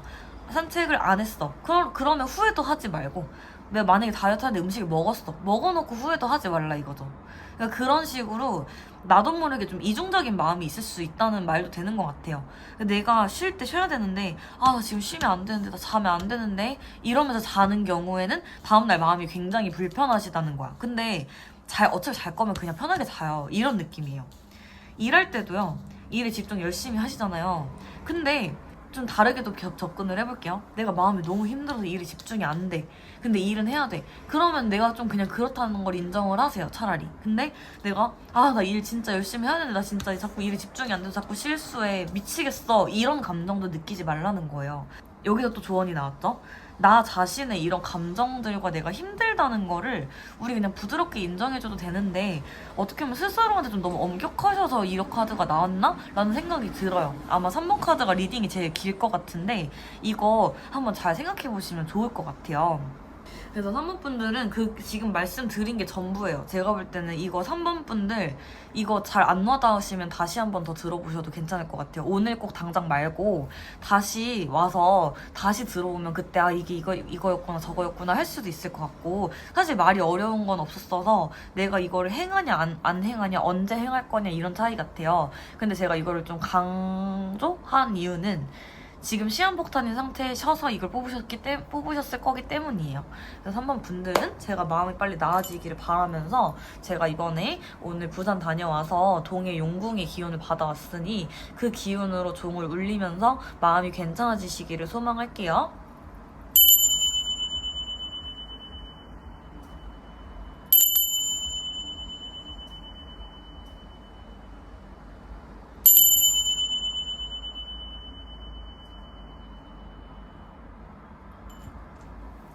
산책을 안 했어. 그러면 후회도 하지 말고, 내가 만약에 다이어트 하는데 음식을 먹었어. 먹어놓고 후회도 하지 말라 이거죠. 그러니까 그런 식으로 나도 모르게 좀 이중적인 마음이 있을 수 있다는 말도 되는 것 같아요. 내가 쉴 때 쉬어야 되는데, 나 지금 쉬면 안 되는데, 나 자면 안 되는데, 이러면서 자는 경우에는 다음날 마음이 굉장히 불편하시다는 거야. 근데 어차피 잘 거면 그냥 편하게 자요. 이런 느낌이에요. 일할 때도요, 일에 집중 열심히 하시잖아요. 근데 좀 다르게도 접근을 해볼게요. 내가 마음이 너무 힘들어서 일에 집중이 안 돼. 근데 일은 해야 돼. 그러면 내가 좀 그냥 그렇다는 걸 인정을 하세요, 차라리. 근데 내가 나 일 진짜 열심히 해야 되는데, 나 진짜 자꾸 일에 집중이 안 돼서 자꾸 실수해, 미치겠어, 이런 감정도 느끼지 말라는 거예요. 여기서 또 조언이 나왔죠? 나 자신의 이런 감정들과 내가 힘들다는 거를 우리 그냥 부드럽게 인정해줘도 되는데, 어떻게 보면 스스로한테 좀 너무 엄격하셔서 이런 카드가 나왔나? 라는 생각이 들어요. 아마 3번 카드가 리딩이 제일 길 것 같은데, 이거 한번 잘 생각해보시면 좋을 것 같아요. 그래서 3번 분들은 지금 말씀드린 게 전부예요. 제가 볼 때는 이거 3번 분들 이거 잘 안 와닿으시면 다시 한 번 더 들어보셔도 괜찮을 것 같아요. 오늘 꼭 당장 말고 다시 와서 다시 들어보면 그때 이게 이거였구나 저거였구나 할 수도 있을 것 같고, 사실 말이 어려운 건 없었어서 내가 이거를 행하냐 안 행하냐, 언제 행할 거냐, 이런 차이 같아요. 근데 제가 이거를 좀 강조한 이유는 지금 시한폭탄인 상태에 쉬어서 이걸 뽑으셨을 거기 때문이에요. 그래서 3번 분들은 제가 마음이 빨리 나아지기를 바라면서, 제가 이번에 오늘 부산 다녀와서 동해 용궁의 기운을 받아왔으니 그 기운으로 종을 울리면서 마음이 괜찮아지시기를 소망할게요.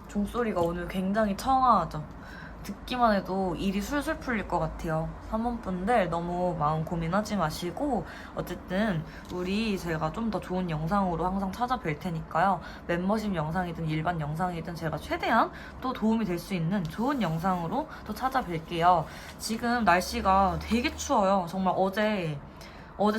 종소리가 오늘 굉장히 청아하죠. 듣기만 해도 일이 술술 풀릴 것 같아요. 사모분들 너무 마음 고민하지 마시고 어쨌든 제가 좀 더 좋은 영상으로 항상 찾아뵐 테니까요. 멤버십 영상이든 일반 영상이든 제가 최대한 또 도움이 될 수 있는 좋은 영상으로 또 찾아뵐게요. 지금 날씨가 되게 추워요. 정말 어제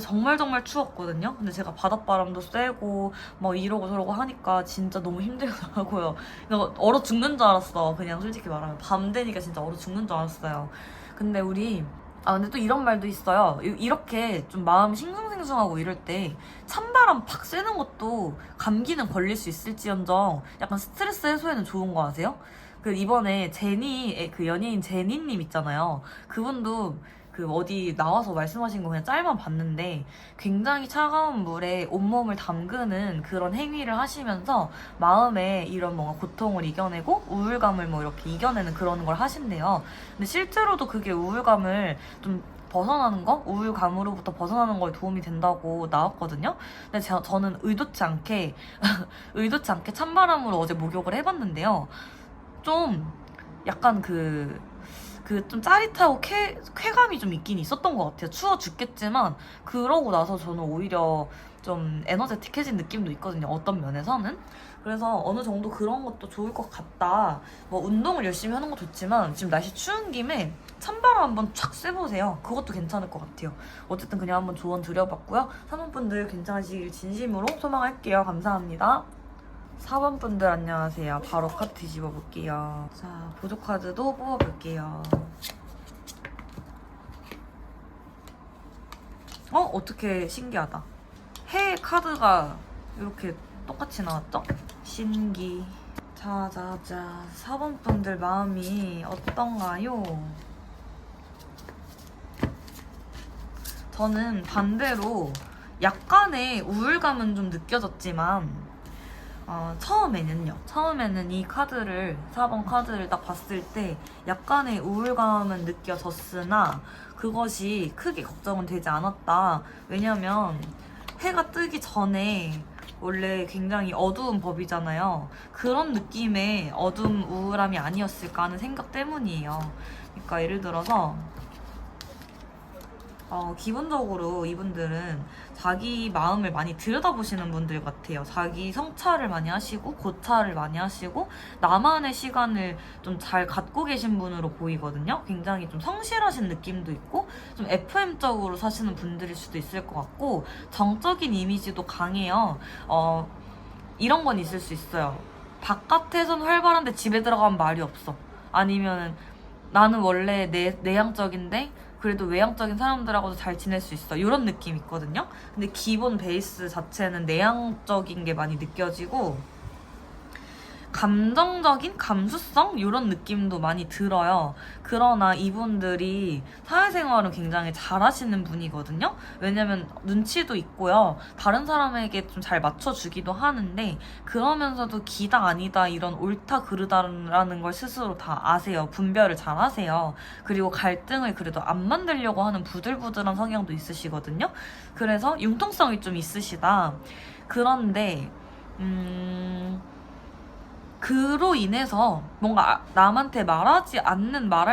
정말 추웠거든요. 근데 제가 바닷바람도 쐬고 막 이러고 저러고 하니까 진짜 너무 힘들더라고요. 그냥 얼어 죽는 줄 알았어. 그냥 솔직히 말하면 밤 되니까 진짜 얼어 죽는 줄 알았어요. 근데 근데 또 이런 말도 있어요. 이렇게 좀 마음 싱숭생숭하고 이럴 때 찬바람 팍 쐬는 것도 감기는 걸릴 수 있을지언정 약간 스트레스 해소에는 좋은 거 아세요? 이번에 그 연예인 제니님 있잖아요. 그분도 어디 나와서 말씀하신 거 그냥 짤만 봤는데 굉장히 차가운 물에 온몸을 담그는 그런 행위를 하시면서 마음에 이런 뭔가 고통을 이겨내고 우울감을 뭐 이렇게 이겨내는 그런 걸 하신대요. 근데 실제로도 그게 우울감을 좀 벗어나는 거? 우울감으로부터 벗어나는 거에 도움이 된다고 나왔거든요. 근데 저는 의도치 않게 찬바람으로 어제 목욕을 해봤는데요. 좀 약간 좀 짜릿하고 쾌감이 좀 있긴 있었던 것 같아요. 추워 죽겠지만 그러고 나서 저는 오히려 좀 에너제틱해진 느낌도 있거든요. 어떤 면에서는. 그래서 어느 정도 그런 것도 좋을 것 같다. 뭐 운동을 열심히 하는 것도 좋지만 지금 날씨 추운 김에 찬바람 한번 촥 쐬보세요. 그것도 괜찮을 것 같아요. 어쨌든 그냥 한번 조언 드려봤고요. 사모분들 괜찮으시길 진심으로 소망할게요. 감사합니다. 4번 분들 안녕하세요. 바로 카드 뒤집어 볼게요. 자, 보조 카드도 뽑아볼게요. 어떻게 신기하다. 해 카드가 이렇게 똑같이 나왔죠? 신기. 자자자, 4번 분들 마음이 어떤가요? 저는 반대로 약간의 우울감은 좀 느껴졌지만 처음에는 이 카드를, 4번 카드를 딱 봤을 때 약간의 우울감은 느껴졌으나 그것이 크게 걱정은 되지 않았다. 왜냐면 해가 뜨기 전에 원래 굉장히 어두운 법이잖아요. 그런 느낌의 어두움, 우울함이 아니었을까 하는 생각 때문이에요. 그러니까 예를 들어서 기본적으로 이분들은 자기 마음을 많이 들여다보시는 분들 같아요. 자기 성찰을 많이 하시고 고찰을 많이 하시고 나만의 시간을 좀 잘 갖고 계신 분으로 보이거든요. 굉장히 좀 성실하신 느낌도 있고 좀 FM적으로 사시는 분들일 수도 있을 것 같고 정적인 이미지도 강해요. 이런 건 있을 수 있어요. 바깥에선 활발한데 집에 들어가면 말이 없어. 아니면 나는 원래 내향적인데 그래도 외향적인 사람들하고도 잘 지낼 수 있어. 이런 느낌 있거든요. 근데 기본 베이스 자체는 내향적인 게 많이 느껴지고 감정적인 감수성 이런 느낌도 많이 들어요. 그러나 이분들이 사회생활을 굉장히 잘하시는 분이거든요. 왜냐면 눈치도 있고요. 다른 사람에게 좀 잘 맞춰주기도 하는데 그러면서도 기다 아니다 이런 옳다 그르다라는 걸 스스로 다 아세요. 분별을 잘 하세요. 그리고 갈등을 그래도 안 만들려고 하는 부들부들한 성향도 있으시거든요. 그래서 융통성이 좀 있으시다. 그런데 그로 인해서 뭔가 남한테 말할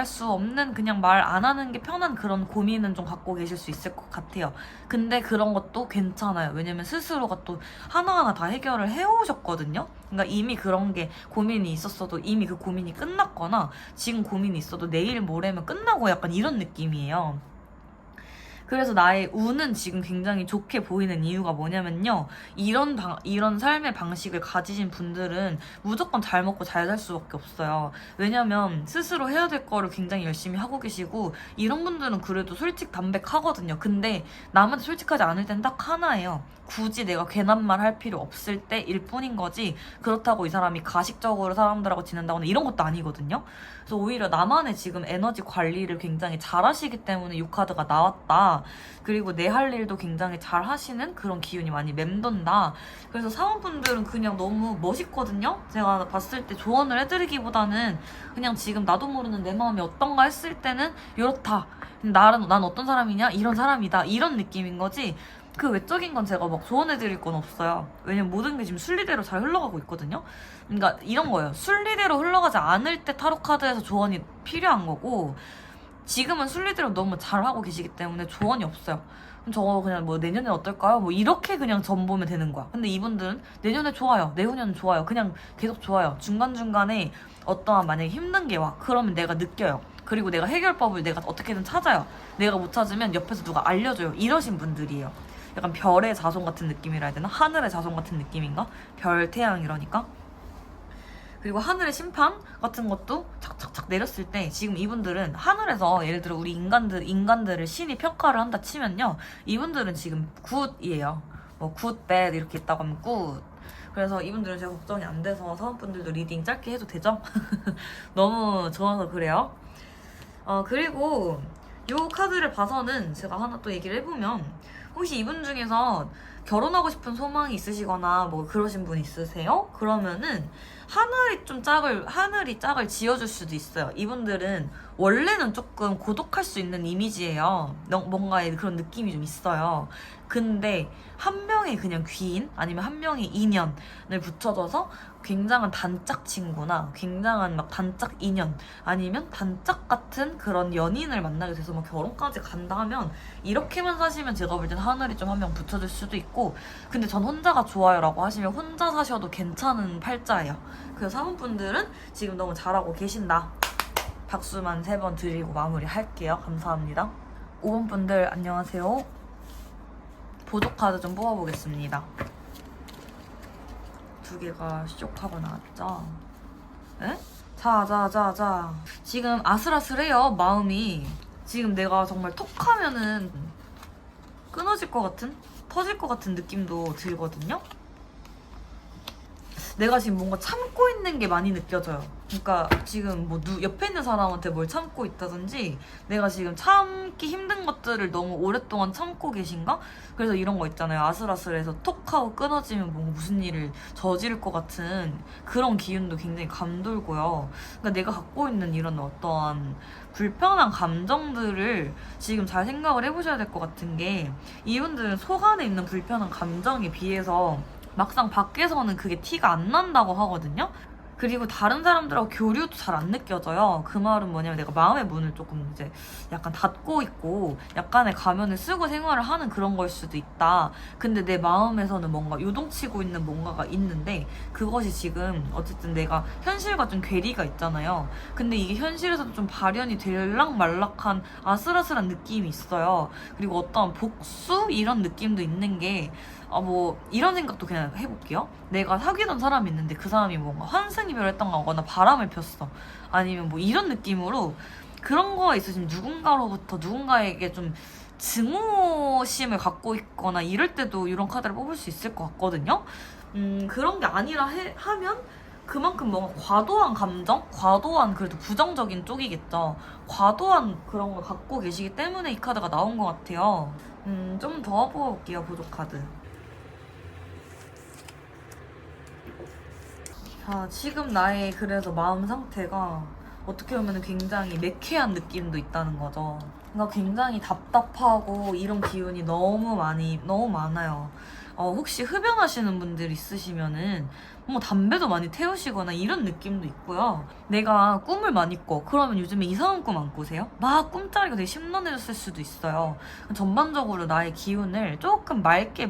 수 없는 그냥 말 안 하는 게 편한 그런 고민은 좀 갖고 계실 수 있을 것 같아요. 근데 그런 것도 괜찮아요. 왜냐면 스스로가 또 하나하나 다 해결을 해오셨거든요. 그러니까 이미 그런 게 고민이 있었어도 이미 그 고민이 끝났거나 지금 고민이 있어도 내일 모레면 끝나고 약간 이런 느낌이에요. 그래서 나의 운은 지금 굉장히 좋게 보이는 이유가 뭐냐면요. 이런 삶의 방식을 가지신 분들은 무조건 잘 먹고 잘 살 수밖에 없어요. 왜냐면 스스로 해야 될 거를 굉장히 열심히 하고 계시고 이런 분들은 그래도 솔직담백하거든요. 근데 남한테 솔직하지 않을 땐 딱 하나예요. 굳이 내가 괜한 말 할 필요 없을 때일 뿐인 거지 그렇다고 이 사람이 가식적으로 사람들하고 지낸다거나 이런 것도 아니거든요. 그래서 오히려 나만의 지금 에너지 관리를 굉장히 잘 하시기 때문에 이 카드가 나왔다. 그리고 내 할 일도 굉장히 잘 하시는 그런 기운이 많이 맴돈다. 그래서 사원분들은 그냥 너무 멋있거든요. 제가 봤을 때 조언을 해드리기보다는 그냥 지금 나도 모르는 내 마음이 어떤가 했을 때는 이렇다. 난 어떤 사람이냐? 이런 사람이다. 이런 느낌인 거지. 그 외적인 건 제가 막 조언해드릴 건 없어요. 왜냐면 모든 게 지금 순리대로 잘 흘러가고 있거든요. 그러니까 이런 거예요. 순리대로 흘러가지 않을 때 타로카드에서 조언이 필요한 거고, 지금은 순리대로 너무 잘하고 계시기 때문에 조언이 없어요. 그럼 저거 그냥 뭐 내년에 어떨까요? 뭐 이렇게 그냥 전 보면 되는 거야. 근데 이분들은 내년에 좋아요, 내후년은 좋아요, 그냥 계속 좋아요. 중간중간에 어떠한 만약에 힘든 게 와, 그러면 내가 느껴요. 그리고 내가 해결법을 내가 어떻게든 찾아요. 내가 못 찾으면 옆에서 누가 알려줘요. 이러신 분들이에요. 약간 별의 자손 같은 느낌이라 해야 되나? 하늘의 자손 같은 느낌인가? 별, 태양 이러니까. 그리고 하늘의 심판 같은 것도 착착착 내렸을 때, 지금 이분들은 하늘에서 예를 들어 우리 인간들을 신이 평가를 한다 치면요, 이분들은 지금 굿이에요. 뭐 굿, bad 이렇게 있다고 하면 굿. 그래서 이분들은 제가 걱정이 안 돼서 사원분들도 리딩 짧게 해도 되죠? 너무 좋아서 그래요. 그리고 요 카드를 봐서는 제가 하나 또 얘기를 해보면, 혹시 이분 중에서 결혼하고 싶은 소망이 있으시거나 뭐 그러신 분 있으세요? 그러면은 하늘이 짝을 지어줄 수도 있어요. 이분들은 원래는 조금 고독할 수 있는 이미지예요. 뭔가의 그런 느낌이 좀 있어요. 근데 한 명의 그냥 귀인 아니면 한 명의 인연을 붙여줘서 굉장한 단짝 친구나 굉장한 막 단짝 인연 아니면 단짝 같은 그런 연인을 만나게 돼서 막 결혼까지 간다 하면, 이렇게만 사시면 제가 볼 땐 하늘이 좀 한 명 붙여줄 수도 있고, 근데 전 혼자가 좋아요 라고 하시면 혼자 사셔도 괜찮은 팔자예요. 그래서 사원분들은 지금 너무 잘하고 계신다. 박수만 3번 드리고 마무리 할게요. 감사합니다. 5번 분들 안녕하세요. 보조카드 좀 뽑아보겠습니다. 2개가 쇽하고 나왔죠? 에? 자. 지금 아슬아슬해요, 마음이. 지금 내가 정말 톡 하면은 끊어질 것 같은? 터질 것 같은 느낌도 들거든요? 내가 지금 뭔가 참고 있는 게 많이 느껴져요. 그러니까 지금 뭐 옆에 있는 사람한테 뭘 참고 있다든지, 내가 지금 참기 힘든 것들을 너무 오랫동안 참고 계신가? 그래서 이런 거 있잖아요. 아슬아슬해서 톡 하고 끊어지면 뭔가 무슨 일을 저지를 것 같은 그런 기운도 굉장히 감돌고요. 그러니까 내가 갖고 있는 이런 어떠한 불편한 감정들을 지금 잘 생각을 해보셔야 될 것 같은 게, 이분들은 속 안에 있는 불편한 감정에 비해서 막상 밖에서는 그게 티가 안 난다고 하거든요. 그리고 다른 사람들하고 교류도 잘 안 느껴져요. 그 말은 뭐냐면 내가 마음의 문을 조금 이제 약간 닫고 있고 약간의 가면을 쓰고 생활을 하는 그런 걸 수도 있다. 근데 내 마음에서는 뭔가 요동치고 있는 뭔가가 있는데, 그것이 지금 어쨌든 내가 현실과 좀 괴리가 있잖아요. 근데 이게 현실에서도 좀 발현이 될락말락한 아슬아슬한 느낌이 있어요. 그리고 어떤 복수 이런 느낌도 있는 게, 뭐 이런 생각도 그냥 해볼게요. 내가 사귀던 사람이 있는데 그 사람이 뭔가 환승이별을 했던 거거나 바람을 폈어. 아니면 뭐 이런 느낌으로 그런 거에 있으신 누군가로부터 누군가에게 좀 증오심을 갖고 있거나 이럴 때도 이런 카드를 뽑을 수 있을 것 같거든요. 그런 게 아니라 하면 그만큼 뭔가 과도한 감정? 과도한 그래도 부정적인 쪽이겠죠. 과도한 그런 걸 갖고 계시기 때문에 이 카드가 나온 것 같아요. 좀 더 뽑아볼게요, 보조 카드. 지금 나의 그래서 마음 상태가 어떻게 보면 굉장히 매캐한 느낌도 있다는 거죠. 그러니까 굉장히 답답하고 이런 기운이 너무 많아요. 혹시 흡연하시는 분들 있으시면은 뭐 담배도 많이 태우시거나 이런 느낌도 있고요. 내가 꿈을 많이 꿔. 그러면 요즘에 이상한 꿈 안 꾸세요? 막 꿈자리가 되게 심란해졌을 수도 있어요. 전반적으로 나의 기운을 조금 맑게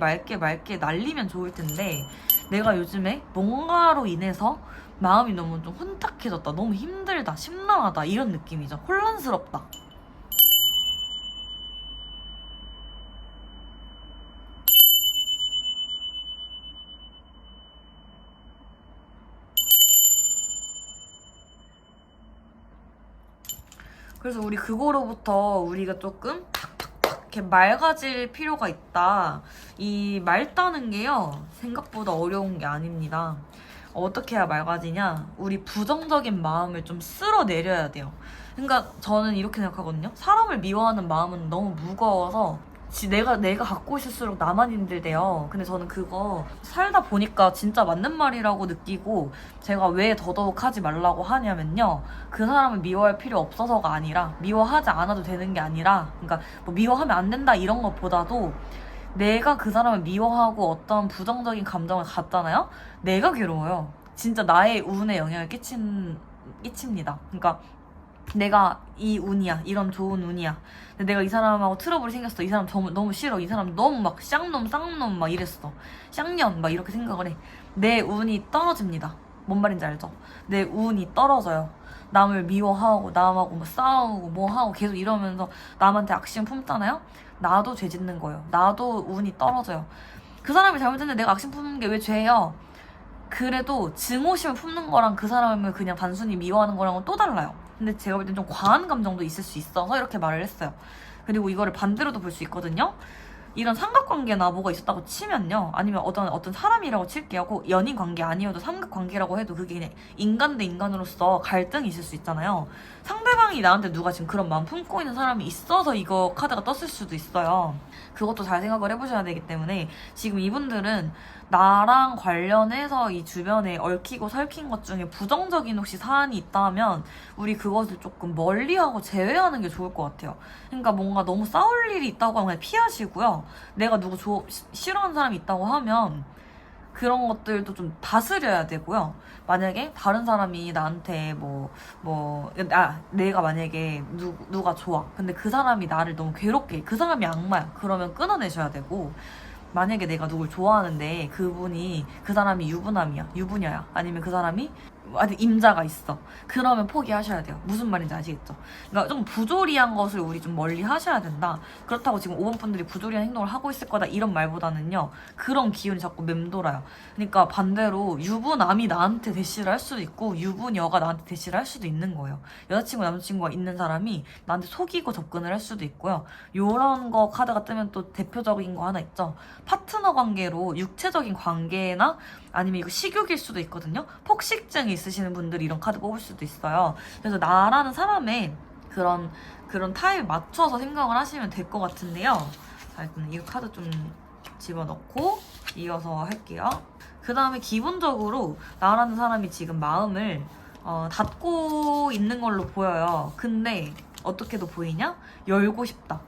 날리면 좋을 텐데, 내가 요즘에 뭔가로 인해서 마음이 너무 좀 혼탁해졌다, 너무 힘들다, 심란하다 이런 느낌이죠. 혼란스럽다. 그래서 우리 그거로부터 우리가 조금 이렇게 맑아질 필요가 있다. 이 맑다는 게요, 생각보다 어려운 게 아닙니다. 어떻게 해야 맑아지냐? 우리 부정적인 마음을 좀 쓸어내려야 돼요. 그러니까 저는 이렇게 생각하거든요. 사람을 미워하는 마음은 너무 무거워서 내가 갖고 있을수록 나만 힘들대요. 근데 저는 그거 살다 보니까 진짜 맞는 말이라고 느끼고, 제가 왜 더더욱 하지 말라고 하냐면요, 그 사람을 미워할 필요 없어서가 아니라, 미워하지 않아도 되는 게 아니라, 그러니까 뭐 미워하면 안 된다 이런 것보다도 내가 그 사람을 미워하고 어떤 부정적인 감정을 갖잖아요? 내가 괴로워요. 진짜 나의 운에 영향을 끼칩니다. 그러니까 내가 이 운이야. 이런 좋은 운이야. 근데 내가 이 사람하고 트러블이 생겼어. 이 사람 너무 싫어. 이 사람 너무 막 쌍놈 쌍놈 막 이랬어. 쌍년 막 이렇게 생각을 해. 내 운이 떨어집니다. 뭔 말인지 알죠? 내 운이 떨어져요. 남을 미워하고 남하고 뭐 싸우고 뭐 하고 계속 이러면서 남한테 악심 품잖아요? 나도 죄 짓는 거예요. 나도 운이 떨어져요. 그 사람이 잘못했는데 내가 악심 품는 게 왜 죄예요? 그래도 증오심을 품는 거랑 그 사람을 그냥 단순히 미워하는 거랑은 또 달라요. 근데 제가 볼 땐 좀 과한 감정도 있을 수 있어서 이렇게 말을 했어요. 그리고 이거를 반대로도 볼 수 있거든요. 이런 삼각관계나 뭐가 있었다고 치면요. 아니면 어떤 사람이라고 칠게요. 꼭 연인 관계 아니어도 삼각관계라고 해도 그게 그냥 인간 대 인간으로서 갈등이 있을 수 있잖아요. 상대방이 나한테 누가 지금 그런 마음 품고 있는 사람이 있어서 이거 카드가 떴을 수도 있어요. 그것도 잘 생각을 해보셔야 되기 때문에 지금 이분들은 나랑 관련해서 이 주변에 얽히고 설킨 것 중에 부정적인 혹시 사안이 있다면 우리 그것을 조금 멀리하고 제외하는 게 좋을 것 같아요. 그러니까 뭔가 너무 싸울 일이 있다고 하면 그냥 피하시고요. 내가 누구 싫어하는 사람이 있다고 하면 그런 것들도 좀 다스려야 되고요. 만약에 다른 사람이 나한테 내가 만약에 누가 좋아. 근데 그 사람이 나를 너무 괴롭게 해. 그 사람이 악마야. 그러면 끊어내셔야 되고, 만약에 내가 누굴 좋아하는데 그 사람이 유부녀야. 아니면 그 사람이 아직 임자가 있어. 그러면 포기하셔야 돼요. 무슨 말인지 아시겠죠? 그러니까 좀 부조리한 것을 우리 좀 멀리 하셔야 된다. 그렇다고 지금 5번 분들이 부조리한 행동을 하고 있을 거다 이런 말보다는요. 그런 기운이 자꾸 맴돌아요. 그러니까 반대로 유부남이 나한테 대시를 할 수도 있고 유부녀가 나한테 대시를 할 수도 있는 거예요. 여자친구 남자친구가 있는 사람이 나한테 속이고 접근을 할 수도 있고요. 요런 거 카드가 뜨면 또 대표적인 거 하나 있죠. 파트너 관계로 육체적인 관계나 아니면 이거 식욕일 수도 있거든요. 폭식증이 있으시는 분들이 이런 카드 뽑을 수도 있어요. 그래서 나라는 사람의 그런 타입에 맞춰서 생각을 하시면 될 것 같은데요. 자, 일단 이 카드 좀 집어넣고 이어서 할게요. 그 다음에 기본적으로 나라는 사람이 지금 마음을 닫고 있는 걸로 보여요. 근데 어떻게도 보이냐? 열고 싶다.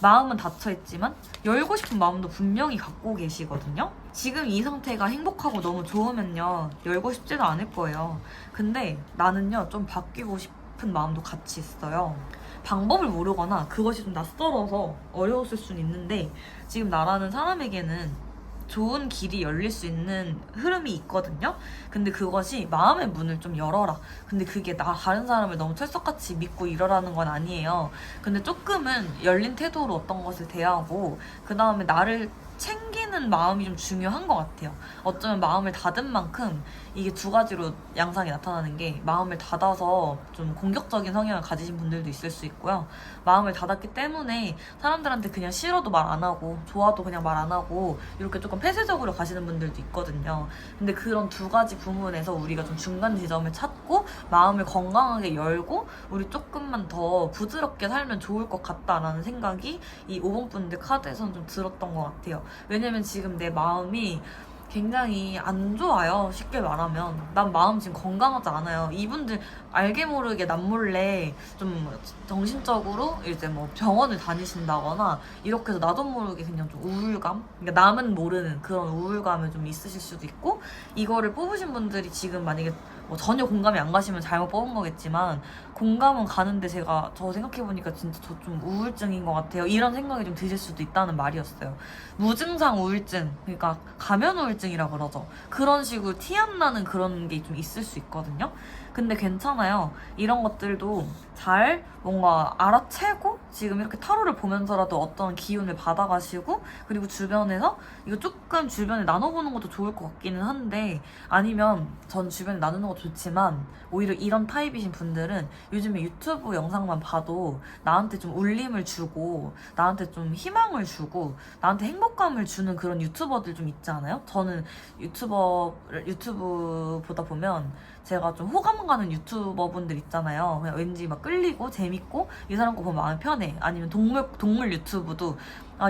마음은 닫혀있지만 열고 싶은 마음도 분명히 갖고 계시거든요. 지금 이 상태가 행복하고 너무 좋으면요 열고 싶지도 않을 거예요. 근데 나는요 좀 바뀌고 싶은 마음도 같이 있어요. 방법을 모르거나 그것이 좀 낯설어서 어려웠을 수는 있는데 지금 나라는 사람에게는 좋은 길이 열릴 수 있는 흐름이 있거든요. 근데 그것이 마음의 문을 좀 열어라. 근데 그게 다른 사람을 너무 철석같이 믿고 이러라는 건 아니에요. 근데 조금은 열린 태도로 어떤 것을 대하고 그 다음에 나를 챙기는 마음이 좀 중요한 것 같아요. 어쩌면 마음을 닫은 만큼 이게 두 가지로 양상이 나타나는 게 마음을 닫아서 좀 공격적인 성향을 가지신 분들도 있을 수 있고요. 마음을 닫았기 때문에 사람들한테 그냥 싫어도 말 안 하고 좋아도 그냥 말 안 하고 이렇게 조금 폐쇄적으로 가시는 분들도 있거든요. 근데 그런 두 가지 부분에서 우리가 좀 중간 지점을 찾고 마음을 건강하게 열고 우리 조금만 더 부드럽게 살면 좋을 것 같다라는 생각이 이 5번 분들 카드에서는 좀 들었던 것 같아요. 왜냐면 지금 내 마음이 굉장히 안 좋아요. 쉽게 말하면 난 마음 지금 건강하지 않아요. 이분들 알게 모르게 남몰래 좀 정신적으로 이제 뭐 병원을 다니신다거나 이렇게 해서 나도 모르게 그냥 좀 우울감, 그러니까 남은 모르는 그런 우울감을 좀 있으실 수도 있고, 이거를 뽑으신 분들이 지금 만약에 뭐 전혀 공감이 안 가시면 잘못 뽑은 거겠지만 공감은 가는데 저 생각해보니까 진짜 저 좀 우울증인 것 같아요. 이런 생각이 좀 드실 수도 있다는 말이었어요. 무증상 우울증, 그러니까 가면 우울증이라고 그러죠. 그런 식으로 티 안 나는 그런 게 좀 있을 수 있거든요. 근데 괜찮아요. 이런 것들도 잘 뭔가 알아채고 지금 이렇게 타로를 보면서라도 어떤 기운을 받아가시고, 그리고 주변에서 이거 조금 주변에 나눠보는 것도 좋을 것 같기는 한데, 아니면 전 주변에 나누는 것도 좋지만 오히려 이런 타입이신 분들은 요즘에 유튜브 영상만 봐도 나한테 좀 울림을 주고 나한테 좀 희망을 주고 나한테 행복감을 주는 그런 유튜버들 좀 있지 않아요? 저는 유튜브 보다 보면 제가 좀 호감 가는 유튜버분들 있잖아요. 그냥 왠지 막 끌리고 재밌고 이 사람 거 보면 마음이 편해. 아니면 동물 유튜브도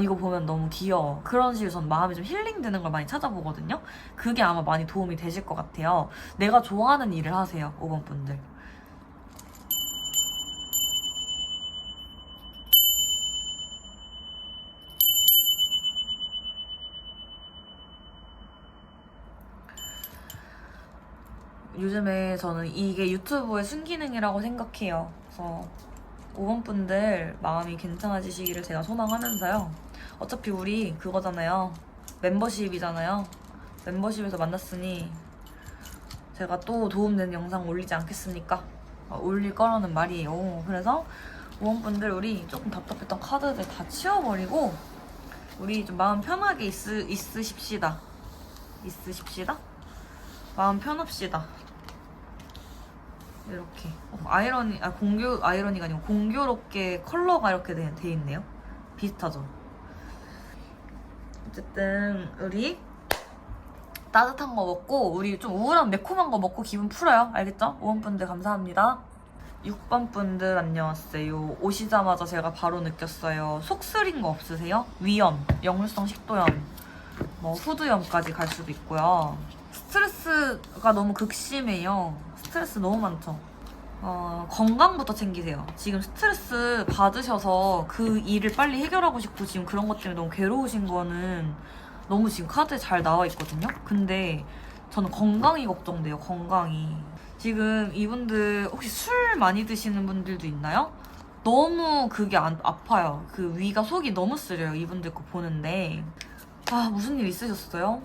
이거 보면 너무 귀여워. 그런 식으로 전 마음이 좀 힐링되는 걸 많이 찾아보거든요. 그게 아마 많이 도움이 되실 것 같아요. 내가 좋아하는 일을 하세요, 5번 분들. 요즘에 저는 이게 유튜브의 순기능이라고 생각해요. 그래서 5번 분들 마음이 괜찮아지시기를 제가 소망하면서요. 어차피 우리 그거잖아요. 멤버십이잖아요. 멤버십에서 만났으니 제가 또 도움되는 영상 올리지 않겠습니까? 올릴 거라는 말이에요. 그래서 5번 분들 우리 조금 답답했던 카드들 다 치워버리고 우리 좀 마음 편하게 있으십시다. 마음 편합시다. 이렇게 아이러니가 아니고 공교롭게 컬러가 이렇게 돼 있네요. 비슷하죠? 어쨌든 우리 따뜻한 거 먹고 우리 좀 우울한 매콤한 거 먹고 기분 풀어요. 알겠죠? 5번 분들 감사합니다. 6번 분들 안녕하세요. 오시자마자 제가 바로 느꼈어요. 속 쓰린 거 없으세요? 위염, 역류성 식도염, 뭐 후두염까지 갈 수도 있고요. 스트레스가 너무 극심해요. 스트레스 너무 많죠. 건강부터 챙기세요. 지금 스트레스 받으셔서 그 일을 빨리 해결하고 싶고 지금 그런 것 때문에 너무 괴로우신 거는 너무 지금 카드에 잘 나와 있거든요. 근데 저는 건강이 걱정돼요. 건강이. 지금 이분들 혹시 술 많이 드시는 분들도 있나요? 너무 그게 아파요. 그 위가 속이 너무 쓰려요. 이분들 거 보는데. 무슨 일 있으셨어요?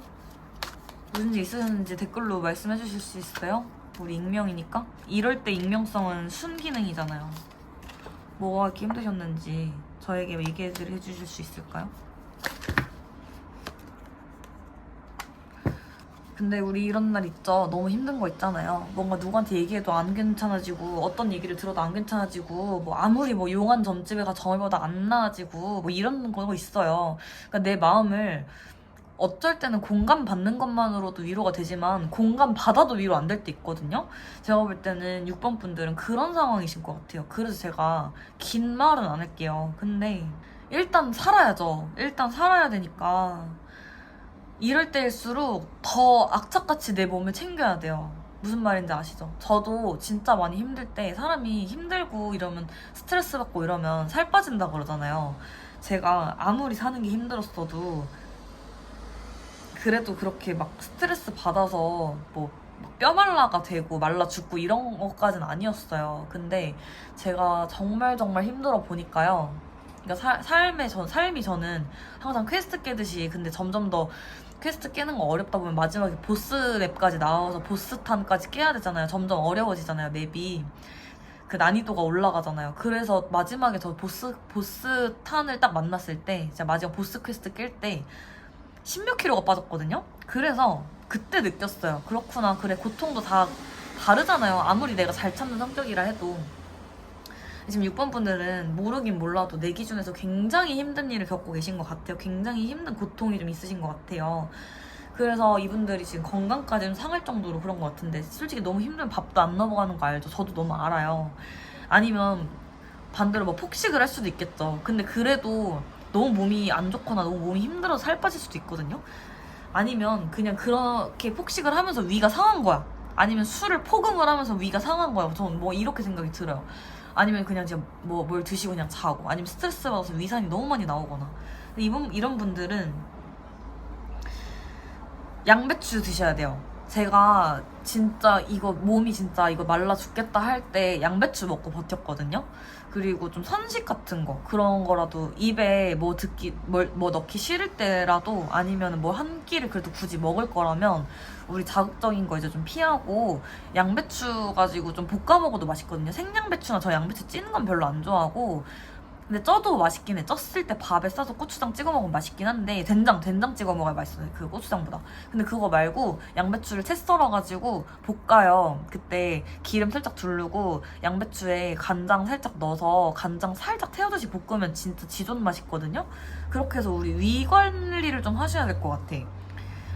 무슨 일 있으셨는지 댓글로 말씀해 주실 수 있어요? 우리 익명이니까. 이럴 때 익명성은 순기능이잖아요. 뭐가 이렇게 힘드셨는지 저에게 얘기를 해주실 수 있을까요? 근데 우리 이런 날 있죠. 너무 힘든 거 있잖아요. 뭔가 누구한테 얘기해도 안 괜찮아지고 어떤 얘기를 들어도 안 괜찮아지고 뭐 아무리 뭐 용한 점집에 가 점을봐도 안 나아지고 뭐 이런 거 있어요. 그러니까 내 마음을 어쩔 때는 공감 받는 것만으로도 위로가 되지만 공감 받아도 위로 안 될 때 있거든요. 제가 볼 때는 6번 분들은 그런 상황이신 것 같아요. 그래서 제가 긴 말은 안 할게요. 근데 일단 살아야죠. 일단 살아야 되니까 이럴 때일수록 더 악착같이 내 몸을 챙겨야 돼요. 무슨 말인지 아시죠? 저도 진짜 많이 힘들 때 사람이 힘들고 이러면 스트레스 받고 이러면 살 빠진다 그러잖아요. 제가 아무리 사는 게 힘들었어도 그래도 그렇게 막 스트레스 받아서 뭐 뼈말라가 되고 말라 죽고 이런 것까지는 아니었어요. 근데 제가 정말 힘들어 보니까요. 그러니까 삶이 저는 항상 퀘스트 깨듯이 근데 점점 더 퀘스트 깨는 거 어렵다 보면 마지막에 보스 랩까지 나와서 보스탄까지 깨야 되잖아요. 점점 어려워지잖아요, 맵이. 그 난이도가 올라가잖아요. 그래서 마지막에 저 보스탄을 딱 만났을 때, 제가 마지막 보스 퀘스트 깰 때 10몇 킬로가 빠졌거든요? 그래서 그때 느꼈어요. 그렇구나. 그래, 고통도 다 다르잖아요. 아무리 내가 잘 참는 성격이라 해도. 지금 6번 분들은 모르긴 몰라도 내 기준에서 굉장히 힘든 일을 겪고 계신 것 같아요. 굉장히 힘든 고통이 좀 있으신 것 같아요. 그래서 이분들이 지금 건강까지 좀 상할 정도로 그런 것 같은데 솔직히 너무 힘들면 밥도 안 넘어가는 거 알죠? 저도 너무 알아요. 아니면 반대로 뭐 폭식을 할 수도 있겠죠. 근데 그래도 너무 몸이 안 좋거나 너무 몸이 힘들어서 살 빠질 수도 있거든요. 아니면 그냥 그렇게 폭식을 하면서 위가 상한 거야. 아니면 술을 포금을 하면서 위가 상한 거야. 저는 뭐 이렇게 생각이 들어요. 아니면 그냥 진짜 뭐 뭘 드시고 그냥 자고 아니면 스트레스 받아서 위산이 너무 많이 나오거나. 이런 분들은 양배추 드셔야 돼요. 제가 진짜 몸이 진짜 이거 말라 죽겠다 할 때 양배추 먹고 버텼거든요. 그리고 좀 선식 같은 거 그런 거라도 입에 뭐 넣기 싫을 때라도 아니면 뭐 한 끼를 그래도 굳이 먹을 거라면 우리 자극적인 거 이제 좀 피하고 양배추 가지고 좀 볶아 먹어도 맛있거든요. 생양배추나 저 양배추 찌는 건 별로 안 좋아하고 근데 쪄도 맛있긴 해. 쪘을 때 밥에 싸서 고추장 찍어 먹으면 맛있긴 한데 된장 찍어 먹어야 맛있어요. 그 고추장보다. 근데 그거 말고 양배추를 채 썰어가지고 볶아요. 그때 기름 살짝 두르고 양배추에 간장 살짝 넣어서 간장 살짝 태우듯이 볶으면 진짜 지존 맛있거든요. 그렇게 해서 우리 위 관리를 좀 하셔야 될 것 같아.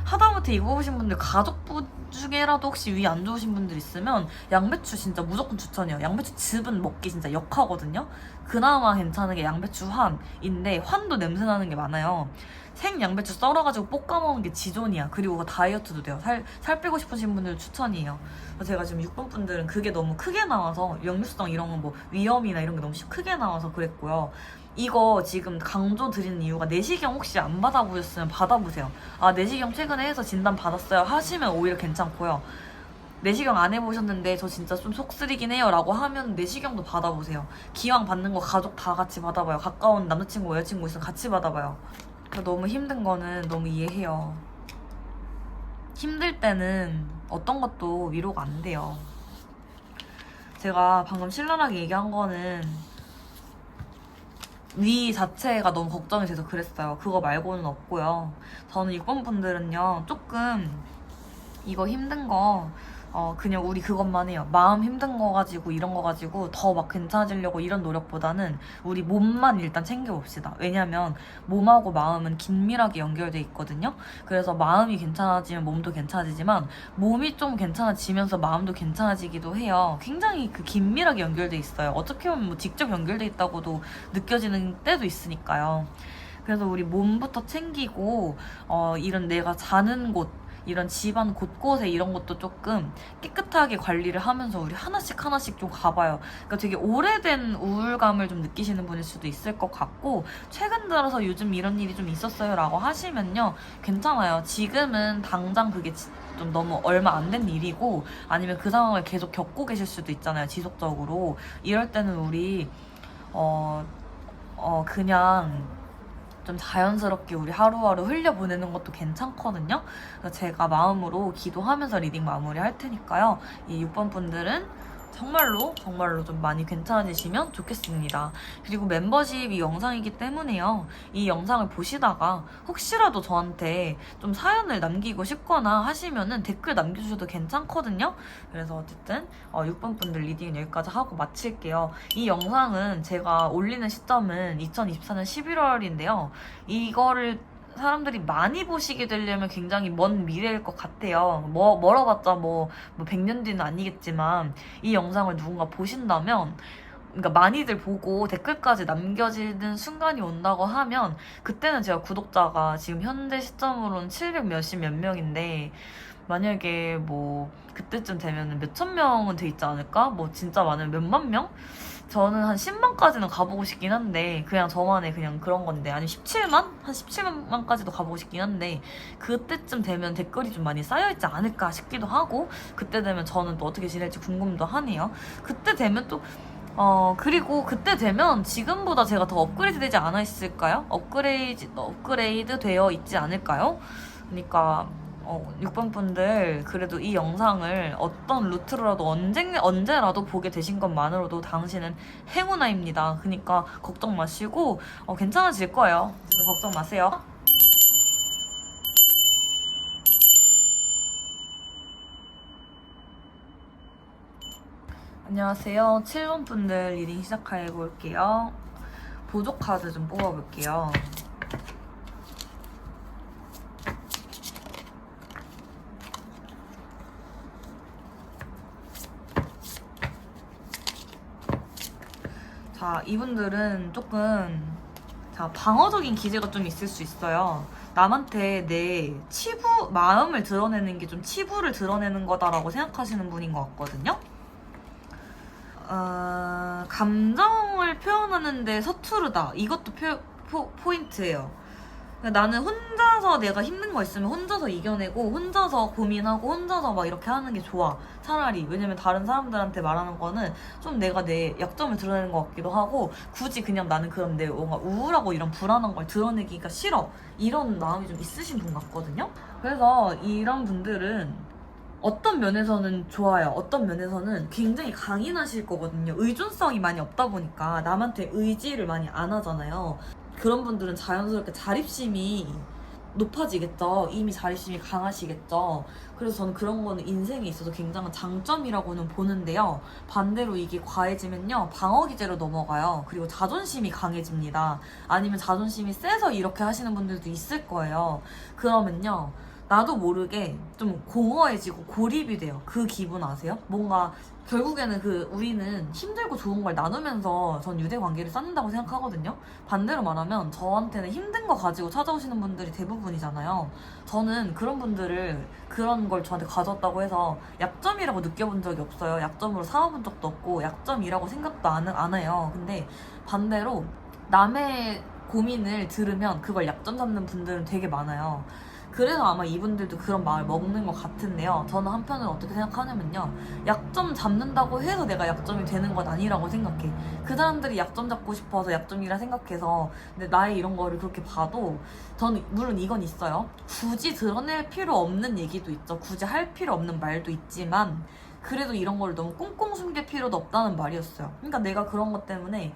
하다못해 이거 보신 분들 가족분 중에라도 혹시 위 안 좋으신 분들 있으면 양배추 진짜 무조건 추천해요. 양배추 즙은 먹기 진짜 역하거든요. 그나마 괜찮은 게 양배추 환인데 환도 냄새 나는 게 많아요. 생 양배추 썰어가지고 볶아 먹는 게 지존이야. 그리고 다이어트도 돼요. 살 빼고 싶으신 분들 추천이에요. 그래서 제가 지금 6번 분들은 그게 너무 크게 나와서 역류성 이런 건 뭐 위염이나 이런 게 너무 크게 나와서 그랬고요. 이거 지금 강조 드리는 이유가 내시경 혹시 안 받아보셨으면 받아보세요. 내시경 최근에 해서 진단 받았어요 하시면 오히려 괜찮고요. 내시경 안 해보셨는데 저 진짜 좀 속쓰리긴 해요 라고 하면 내시경도 받아보세요. 기왕 받는 거 가족 다 같이 받아봐요. 가까운 남자친구 여자친구 있으면 같이 받아봐요. 너무 힘든 거는 너무 이해해요. 힘들 때는 어떤 것도 위로가 안 돼요. 제가 방금 신랄하게 얘기한 거는 위 자체가 너무 걱정이 돼서 그랬어요. 그거 말고는 없고요. 저는 6번 분들은요, 조금 이거 힘든 거 그냥 우리 그것만 해요. 마음 힘든 거 가지고 이런 거 가지고 더 막 괜찮아지려고 이런 노력보다는 우리 몸만 일단 챙겨봅시다. 왜냐면 몸하고 마음은 긴밀하게 연결돼 있거든요. 그래서 마음이 괜찮아지면 몸도 괜찮아지지만 몸이 좀 괜찮아지면서 마음도 괜찮아지기도 해요. 굉장히 그 긴밀하게 연결돼 있어요. 어떻게 보면 뭐 직접 연결돼 있다고도 느껴지는 때도 있으니까요. 그래서 우리 몸부터 챙기고 이런 내가 자는 곳 이런 집안 곳곳에 이런 것도 조금 깨끗하게 관리를 하면서 우리 하나씩 하나씩 좀 가봐요. 그러니까 되게 오래된 우울감을 좀 느끼시는 분일 수도 있을 것 같고 최근 들어서 요즘 이런 일이 좀 있었어요 라고 하시면요 괜찮아요. 지금은 당장 그게 좀 너무 얼마 안 된 일이고 아니면 그 상황을 계속 겪고 계실 수도 있잖아요. 지속적으로. 이럴 때는 우리 그냥 좀 자연스럽게 우리 하루하루 흘려보내는 것도 괜찮거든요. 그래서 제가 마음으로 기도하면서 리딩 마무리 할 테니까요. 이 6번 분들은 정말로 좀 많이 괜찮아지시면 좋겠습니다. 그리고 멤버십 이 영상이기 때문에요. 이 영상을 보시다가 혹시라도 저한테 좀 사연을 남기고 싶거나 하시면은 댓글 남겨주셔도 괜찮거든요. 그래서 어쨌든 6번 분들 리딩 여기까지 하고 마칠게요. 이 영상은 제가 올리는 시점은 2024년 11월인데요. 이거를 사람들이 많이 보시게 되려면 굉장히 먼 미래일 것 같아요. 멀어봤자 뭐 100년 뒤는 아니겠지만 이 영상을 누군가 보신다면 그러니까 많이들 보고 댓글까지 남겨지는 순간이 온다고 하면 그때는 제가 구독자가 지금 현재 시점으로는 700 몇십 몇 명인데 만약에 뭐 그때쯤 되면 몇천 명은 돼 있지 않을까? 뭐 진짜 많으면 몇만 명? 저는 한 10만까지는 가보고 싶긴 한데 그냥 저만의 그냥 그런 건데 아니면 17만? 한 17만까지도 가보고 싶긴 한데 그때쯤 되면 댓글이 좀 많이 쌓여있지 않을까 싶기도 하고 그때 되면 저는 또 어떻게 지낼지 궁금도 하네요. 그때 되면 또 그리고 그때 되면 지금보다 제가 더 업그레이드 되지 않아 있을까요? 업그레이드 되어 있지 않을까요? 그러니까 6번 분들 그래도 이 영상을 어떤 루트로라도 언제라도 보게 되신 것만으로도 당신은 행운아입니다. 그러니까 걱정 마시고 괜찮아질 거예요. 걱정 마세요. 안녕하세요. 7번 분들 리딩 시작해볼게요. 보조 카드 좀 뽑아볼게요. 자, 이분들은 조금 방어적인 기제가 좀 있을 수 있어요. 남한테 내 마음을 드러내는 게 좀 치부를 드러내는 거다라고 생각하시는 분인 것 같거든요. 감정을 표현하는데 서투르다. 이것도 포인트예요. 나는 혼자서 내가 힘든 거 있으면 혼자서 이겨내고 혼자서 고민하고 혼자서 막 이렇게 하는 게 좋아. 차라리. 왜냐면 다른 사람들한테 말하는 거는 좀 내가 내 약점을 드러내는 것 같기도 하고 굳이 그냥 나는 그런 내 뭔가 우울하고 이런 불안한 걸 드러내기가 싫어. 이런 마음이 좀 있으신 분 같거든요. 그래서 이런 분들은 어떤 면에서는 좋아요. 어떤 면에서는 굉장히 강인하실 거거든요. 의존성이 많이 없다 보니까 남한테 의지를 많이 안 하잖아요. 그런 분들은 자연스럽게 자립심이 높아지겠죠. 이미 자립심이 강하시겠죠. 그래서 저는 그런 거는 인생에 있어서 굉장한 장점이라고는 보는데요. 반대로 이게 과해지면요. 방어기제로 넘어가요. 그리고 자존심이 강해집니다. 아니면 자존심이 세서 이렇게 하시는 분들도 있을 거예요. 그러면요. 나도 모르게 좀 공허해지고 고립이 돼요. 그 기분 아세요? 뭔가 결국에는 우리는 힘들고 좋은 걸 나누면서 전 유대 관계를 쌓는다고 생각하거든요. 반대로 말하면 저한테는 힘든 거 가지고 찾아오시는 분들이 대부분이잖아요. 저는 그런 분들을 그런 걸 저한테 가졌다고 해서 약점이라고 느껴본 적이 없어요. 약점으로 삼아본 적도 없고 약점이라고 생각도 안 해요. 근데 반대로 남의 고민을 들으면 그걸 약점 삼는 분들은 되게 많아요. 그래서 아마 이분들도 그런 마음을 먹는 것 같은데요. 저는 한편으로 어떻게 생각하냐면요. 약점 잡는다고 해서 내가 약점이 되는 건 아니라고 생각해. 그 사람들이 약점 잡고 싶어서 약점이라 생각해서 근데 나의 이런 거를 그렇게 봐도 저는 물론 이건 있어요. 굳이 드러낼 필요 없는 얘기도 있죠. 굳이 할 필요 없는 말도 있지만 그래도 이런 거를 너무 꽁꽁 숨길 필요도 없다는 말이었어요. 그러니까 내가 그런 것 때문에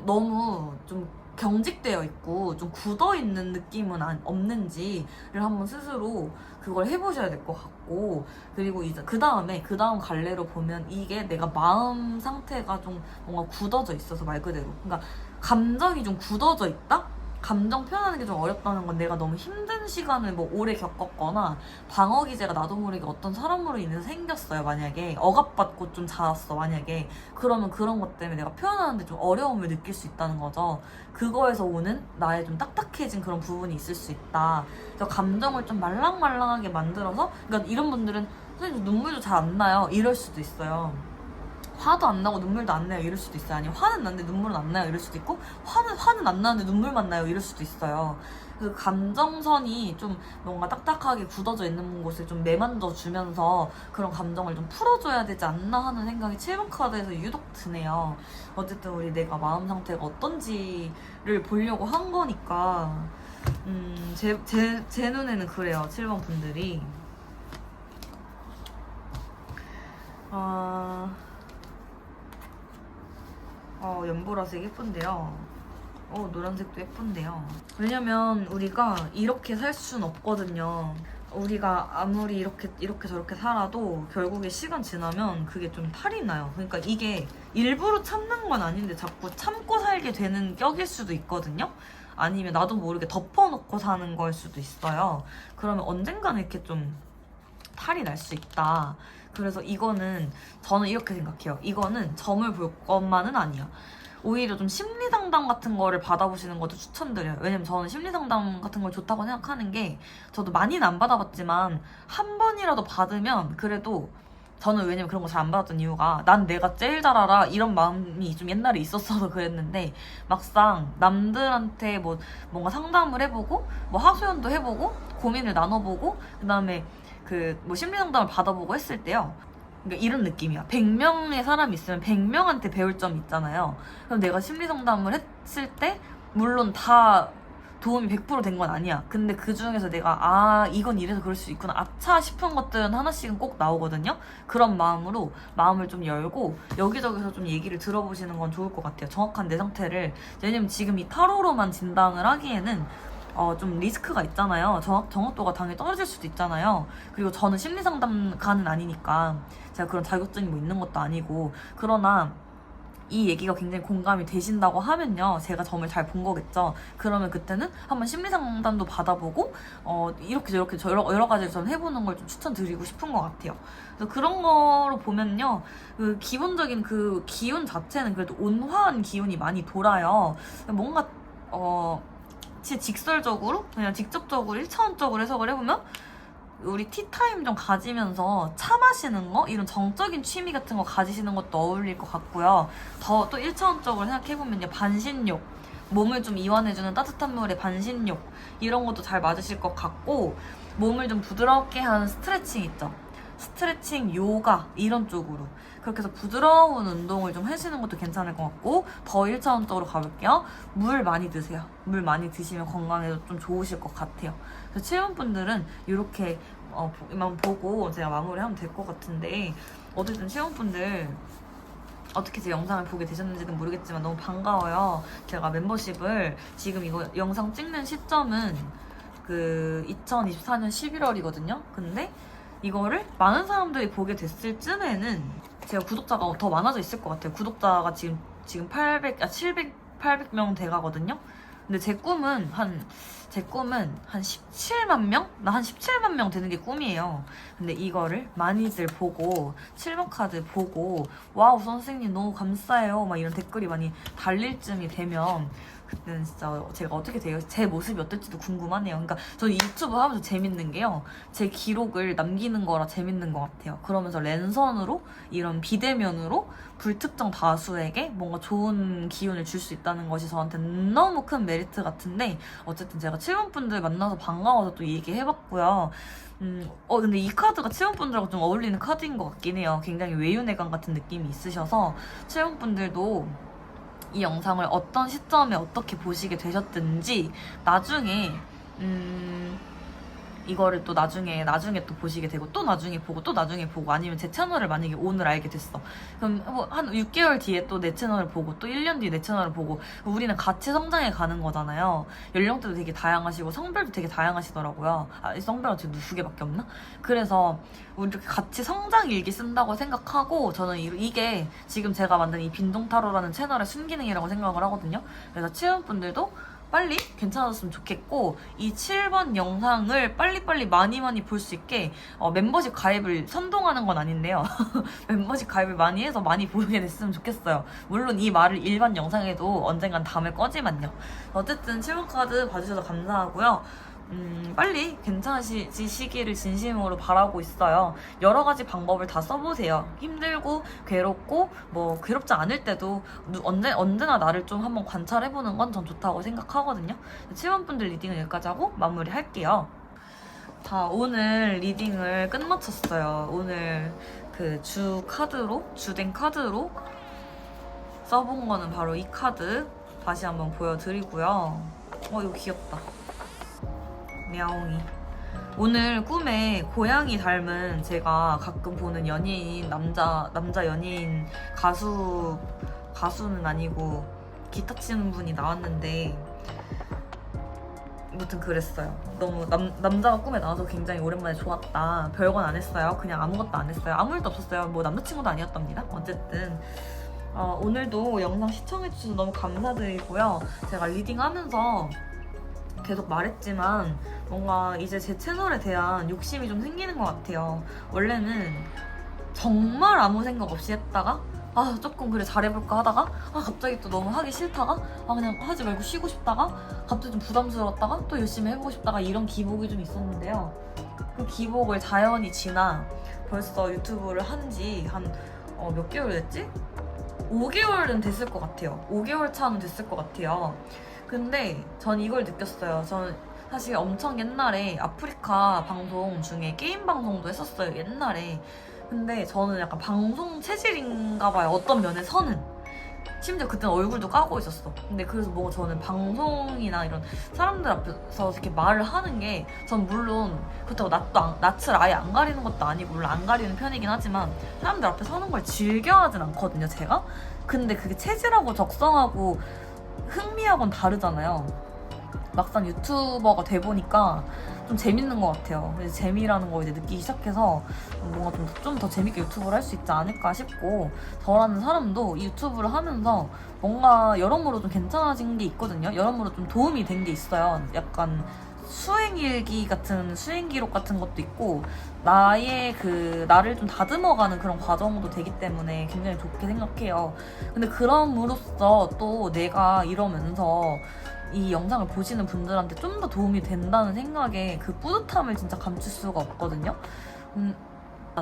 너무 좀 경직되어 있고 좀 굳어 있는 느낌은 없는지를 한번 스스로 그걸 해보셔야 될 것 같고, 그리고 이제 그 다음 갈래로 보면 이게 내가 마음 상태가 좀 뭔가 굳어져 있어서 말 그대로, 그러니까 감정이 좀 굳어져 있다? 감정 표현하는 게 좀 어렵다는 건 내가 너무 힘든 시간을 뭐 오래 겪었거나 방어 기제가 나도 모르게 어떤 사람으로 인해서 생겼어요. 만약에 억압받고 좀 자랐어. 만약에 그러면 그런 것 때문에 내가 표현하는데 좀 어려움을 느낄 수 있다는 거죠. 그거에서 오는 나의 좀 딱딱해진 그런 부분이 있을 수 있다. 그래서 감정을 좀 말랑말랑하게 만들어서, 그러니까 이런 분들은 선생님 눈물도 잘 안 나요. 이럴 수도 있어요. 화도 안 나고 눈물도 안 나요 이럴 수도 있어요. 아니면 화는 나는데 눈물은 안 나요 이럴 수도 있고, 화는 안 나는데 눈물만 나요 이럴 수도 있어요. 그 감정선이 좀 뭔가 딱딱하게 굳어져 있는 곳을 좀 매만져 주면서 그런 감정을 좀 풀어줘야 되지 않나 하는 생각이 7번 카드에서 유독 드네요. 어쨌든 우리 내가 마음 상태가 어떤지를 보려고 한 거니까 제 눈에는 그래요. 7번 분들이 연보라색 예쁜데요. 노란색도 예쁜데요. 왜냐면 우리가 이렇게 살 수는 없거든요. 우리가 아무리 이렇게 저렇게 살아도 결국에 시간 지나면 그게 좀 탈이 나요. 그러니까 이게 일부러 참는 건 아닌데 자꾸 참고 살게 되는 격일 수도 있거든요. 아니면 나도 모르게 덮어놓고 사는 거일 수도 있어요. 그러면 언젠가는 이렇게 좀 탈이 날 수 있다. 그래서 이거는 저는 이렇게 생각해요. 이거는 점을 볼 것만은 아니야. 오히려 좀 심리 상담 같은 거를 받아보시는 것도 추천드려요. 왜냐면 저는 심리 상담 같은 걸 좋다고 생각하는 게, 저도 많이는 안 받아봤지만 한 번이라도 받으면 그래도, 저는 왜냐면 그런 거 잘 안 받았던 이유가 난 내가 제일 잘 알아 이런 마음이 좀 옛날에 있었어서 그랬는데, 막상 남들한테 뭐 뭔가 상담을 해보고 뭐 하소연도 해보고 고민을 나눠보고 그다음에 그 뭐 심리 상담을 받아보고 했을 때요, 그러니까 이런 느낌이야. 100명의 사람이 있으면 100명한테 배울 점이 있잖아요. 그럼 내가 심리 상담을 했을 때 물론 다 도움이 100% 된 건 아니야. 근데 그 중에서 내가 이건 이래서 그럴 수 있구나 아차 싶은 것들은 하나씩은 꼭 나오거든요. 그런 마음으로 마음을 좀 열고 여기저기서 좀 얘기를 들어보시는 건 좋을 것 같아요. 정확한 내 상태를. 왜냐면 지금 이 타로로만 진단을 하기에는 좀 리스크가 있잖아요. 정확도가 당연히 떨어질 수도 있잖아요. 그리고 저는 심리상담가는 아니니까 제가 그런 자격증이 뭐 있는 것도 아니고, 그러나 이 얘기가 굉장히 공감이 되신다고 하면요, 제가 점을 잘 본 거겠죠. 그러면 그때는 한번 심리상담도 받아보고 이렇게 저렇게 여러 가지를 전 해보는 걸 좀 추천드리고 싶은 것 같아요. 그래서 그런 거로 보면요, 그 기본적인 그 기운 자체는 그래도 온화한 기운이 많이 돌아요. 뭔가 진짜 직설적으로 그냥 직접적으로 1차원적으로 해석을 해보면 우리 티타임 좀 가지면서 차 마시는 거, 이런 정적인 취미 같은 거 가지시는 것도 어울릴 것 같고요. 더 또 1차원적으로 생각해보면요, 반신욕, 몸을 좀 이완해주는 따뜻한 물에 반신욕, 이런 것도 잘 맞으실 것 같고, 몸을 좀 부드럽게 하는 스트레칭 있죠. 스트레칭, 요가 이런 쪽으로 그렇게 해서 부드러운 운동을 좀 하시는 것도 괜찮을 것 같고, 더 1차원적으로 가볼게요. 물 많이 드세요. 물 많이 드시면 건강에도 좀 좋으실 것 같아요. 그래서 7번 분들은 이렇게 만 보고 제가 마무리하면 될 것 같은데, 어쨌든 7번 분들 어떻게 제 영상을 보게 되셨는지는 모르겠지만 너무 반가워요. 제가 멤버십을 지금 이거 영상 찍는 시점은 그 2024년 11월이거든요. 근데 이거를 많은 사람들이 보게 됐을 쯤에는 제가 구독자가 더 많아져 있을 것 같아요. 구독자가 지금 800명 돼가거든요. 근데 제 꿈은 한 17만 명? 나 한 17만 명 되는 게 꿈이에요. 근데 이거를 많이들 보고 7번 카드 보고 와우 선생님 너무 감사해요 막 이런 댓글이 많이 달릴 쯤이 되면 그때는 진짜 제가 어떻게 돼요? 제 모습이 어떨지도 궁금하네요. 그러니까 저는 유튜브 하면서 재밌는 게요. 제 기록을 남기는 거라 재밌는 것 같아요. 그러면서 랜선으로 이런 비대면으로 불특정 다수에게 뭔가 좋은 기운을 줄 수 있다는 것이 저한테 너무 큰 메리트 같은데 어쨌든 제가 칠원분들 만나서 반가워서 또 얘기해봤고요. 근데 이 카드가 칠원분들하고 좀 어울리는 카드인 것 같긴 해요. 굉장히 외유내강 같은 느낌이 있으셔서 칠원분들도 이 영상을 어떤 시점에 어떻게 보시게 되셨든지 나중에 이거를 또 나중에 또 보시게 되고 또 나중에 보고 또 나중에 보고 아니면 제 채널을 만약에 오늘 알게 됐어. 그럼 뭐 한 6개월 뒤에 또 내 채널을 보고 또 1년 뒤에 내 채널을 보고 우리는 같이 성장해 가는 거잖아요. 연령대도 되게 다양하시고 성별도 되게 다양하시더라고요. 성별은 지금 2개밖에 없나? 그래서 우리 이렇게 같이 성장 일기 쓴다고 생각하고 저는 이게 지금 제가 만든 이 빈동타로라는 채널의 순기능이라고 생각을 하거든요. 그래서 치은분들도 빨리 괜찮아졌으면 좋겠고 이 7번 영상을 빨리빨리 많이 볼 수 있게 멤버십 가입을 선동하는 건 아닌데요. 멤버십 가입을 많이 해서 많이 보게 됐으면 좋겠어요. 물론 이 말을 일반 영상에도 언젠간 담을 거지만요. 어쨌든 7번 카드 봐주셔서 감사하고요. 빨리 괜찮아지시기를 진심으로 바라고 있어요. 여러 가지 방법을 다 써보세요. 힘들고 괴롭고 뭐 괴롭지 않을 때도 언제나 나를 좀 한번 관찰해보는 건 전 좋다고 생각하거든요. 7번분들 리딩은 여기까지 하고 마무리할게요. 자, 오늘 리딩을 끝마쳤어요. 오늘 그 주된 카드로 써본 거는 바로 이 카드 다시 한번 보여드리고요. 이거 귀엽다. мя옹이. 오늘 꿈에 고양이 닮은 제가 가끔 보는 연예인 남자 연예인 가수는 아니고 기타 치는 분이 나왔는데 아무튼 그랬어요. 너무 남자가 꿈에 나와서 굉장히 오랜만에 좋았다. 별건 안 했어요. 그냥 아무것도 안 했어요. 아무 일도 없었어요. 뭐 남자친구도 아니었답니다. 어쨌든 오늘도 영상 시청해주셔서 너무 감사드리고요. 제가 리딩하면서 계속 말했지만 뭔가 이제 제 채널에 대한 욕심이 좀 생기는 것 같아요. 원래는 정말 아무 생각 없이 했다가 조금 그래 잘해볼까 하다가 갑자기 또 너무 하기 싫다가 그냥 하지 말고 쉬고 싶다가 갑자기 좀 부담스러웠다가 또 열심히 해보고 싶다가 이런 기복이 좀 있었는데요. 그 기복을 자연히 지나 벌써 유튜브를 한 지 한 몇 개월 됐지? 5개월은 됐을 것 같아요. 5개월 차는 됐을 것 같아요. 근데 전 이걸 느꼈어요. 저는 사실 엄청 옛날에 아프리카 방송 중에 게임 방송도 했었어요. 옛날에. 근데 저는 약간 방송 체질인가 봐요. 어떤 면에서는. 심지어 그때는 얼굴도 까고 있었어. 근데 그래서 뭔가 저는 방송이나 이런 사람들 앞에서 이렇게 말을 하는 게 전 물론 그렇다고 낯을 아예 안 가리는 것도 아니고 물론 안 가리는 편이긴 하지만 사람들 앞에 서는 걸 즐겨하진 않거든요, 제가. 근데 그게 체질하고 적성하고 흥미하고는 다르잖아요. 막상 유튜버가 돼보니까 좀 재밌는 것 같아요. 이제 재미라는 걸 이제 느끼기 시작해서 뭔가 좀 더 재밌게 유튜브를 할 수 있지 않을까 싶고 저라는 사람도 이 유튜브를 하면서 뭔가 여러모로 좀 괜찮아진 게 있거든요. 여러모로 좀 도움이 된 게 있어요. 약간 수행일기 같은 수행기록 같은 것도 있고 나를 좀 다듬어가는 그런 과정도 되기 때문에 굉장히 좋게 생각해요. 근데 그럼으로써 또 내가 이러면서 이 영상을 보시는 분들한테 좀 더 도움이 된다는 생각에 그 뿌듯함을 진짜 감출 수가 없거든요.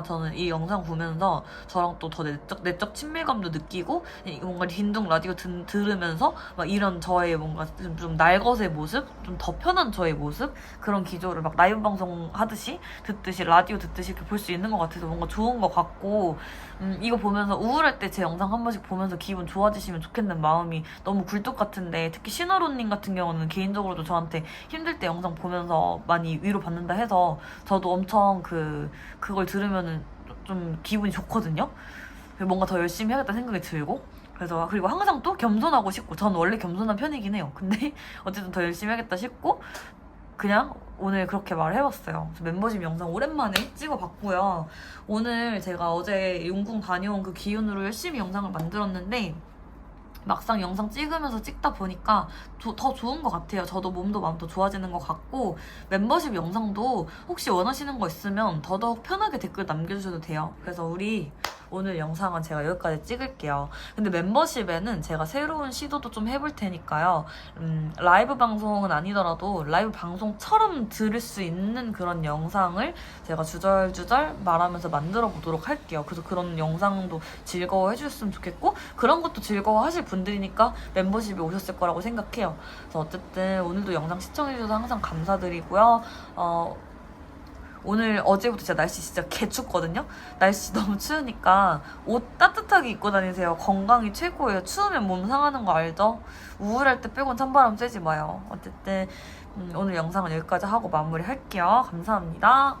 저는 이 영상 보면서 저랑 또 더 내적 친밀감도 느끼고 뭔가 딘둥 라디오 들으면서 막 이런 저의 뭔가 좀 날것의 모습, 좀 더 편한 저의 모습 그런 기조를 막 라이브 방송 하듯이 듣듯이 라디오 듣듯이 이렇게 볼 수 있는 것 같아서 뭔가 좋은 것 같고 이거 보면서 우울할 때 제 영상 한 번씩 보면서 기분 좋아지시면 좋겠는 마음이 너무 굴뚝 같은데 특히 신하로님 같은 경우는 개인적으로도 저한테 힘들 때 영상 보면서 많이 위로받는다 해서 저도 엄청 그걸 들으면 좀 기분이 좋거든요. 뭔가 더 열심히 해야겠다 생각이 들고 그래서 그리고 항상 또 겸손하고 싶고 전 원래 겸손한 편이긴 해요. 근데 어쨌든 더 열심히 하겠다 싶고 그냥 오늘 그렇게 말해봤어요. 멤버십 영상 오랜만에 찍어봤고요. 오늘 제가 어제 용궁 다녀온 그 기운으로 열심히 영상을 만들었는데 막상 영상 찍다 보니까 더 좋은 것 같아요. 저도 몸도 마음도 좋아지는 것 같고 멤버십 영상도 혹시 원하시는 거 있으면 더더욱 편하게 댓글 남겨주셔도 돼요. 그래서 우리 오늘 영상은 제가 여기까지 찍을게요. 근데 멤버십에는 제가 새로운 시도도 좀 해볼 테니까요. 라이브 방송은 아니더라도 라이브 방송처럼 들을 수 있는 그런 영상을 제가 주절주절 말하면서 만들어 보도록 할게요. 그래서 그런 영상도 즐거워해 주셨으면 좋겠고 그런 것도 즐거워하실 분들이니까 멤버십에 오셨을 거라고 생각해요. 그래서 어쨌든 오늘도 영상 시청해주셔서 항상 감사드리고요. 오늘 어제부터 진짜 날씨 진짜 개춥거든요? 날씨 너무 추우니까 옷 따뜻하게 입고 다니세요. 건강이 최고예요. 추우면 몸 상하는 거 알죠? 우울할 때 빼곤 찬바람 쐬지 마요. 어쨌든 오늘 영상은 여기까지 하고 마무리할게요. 감사합니다.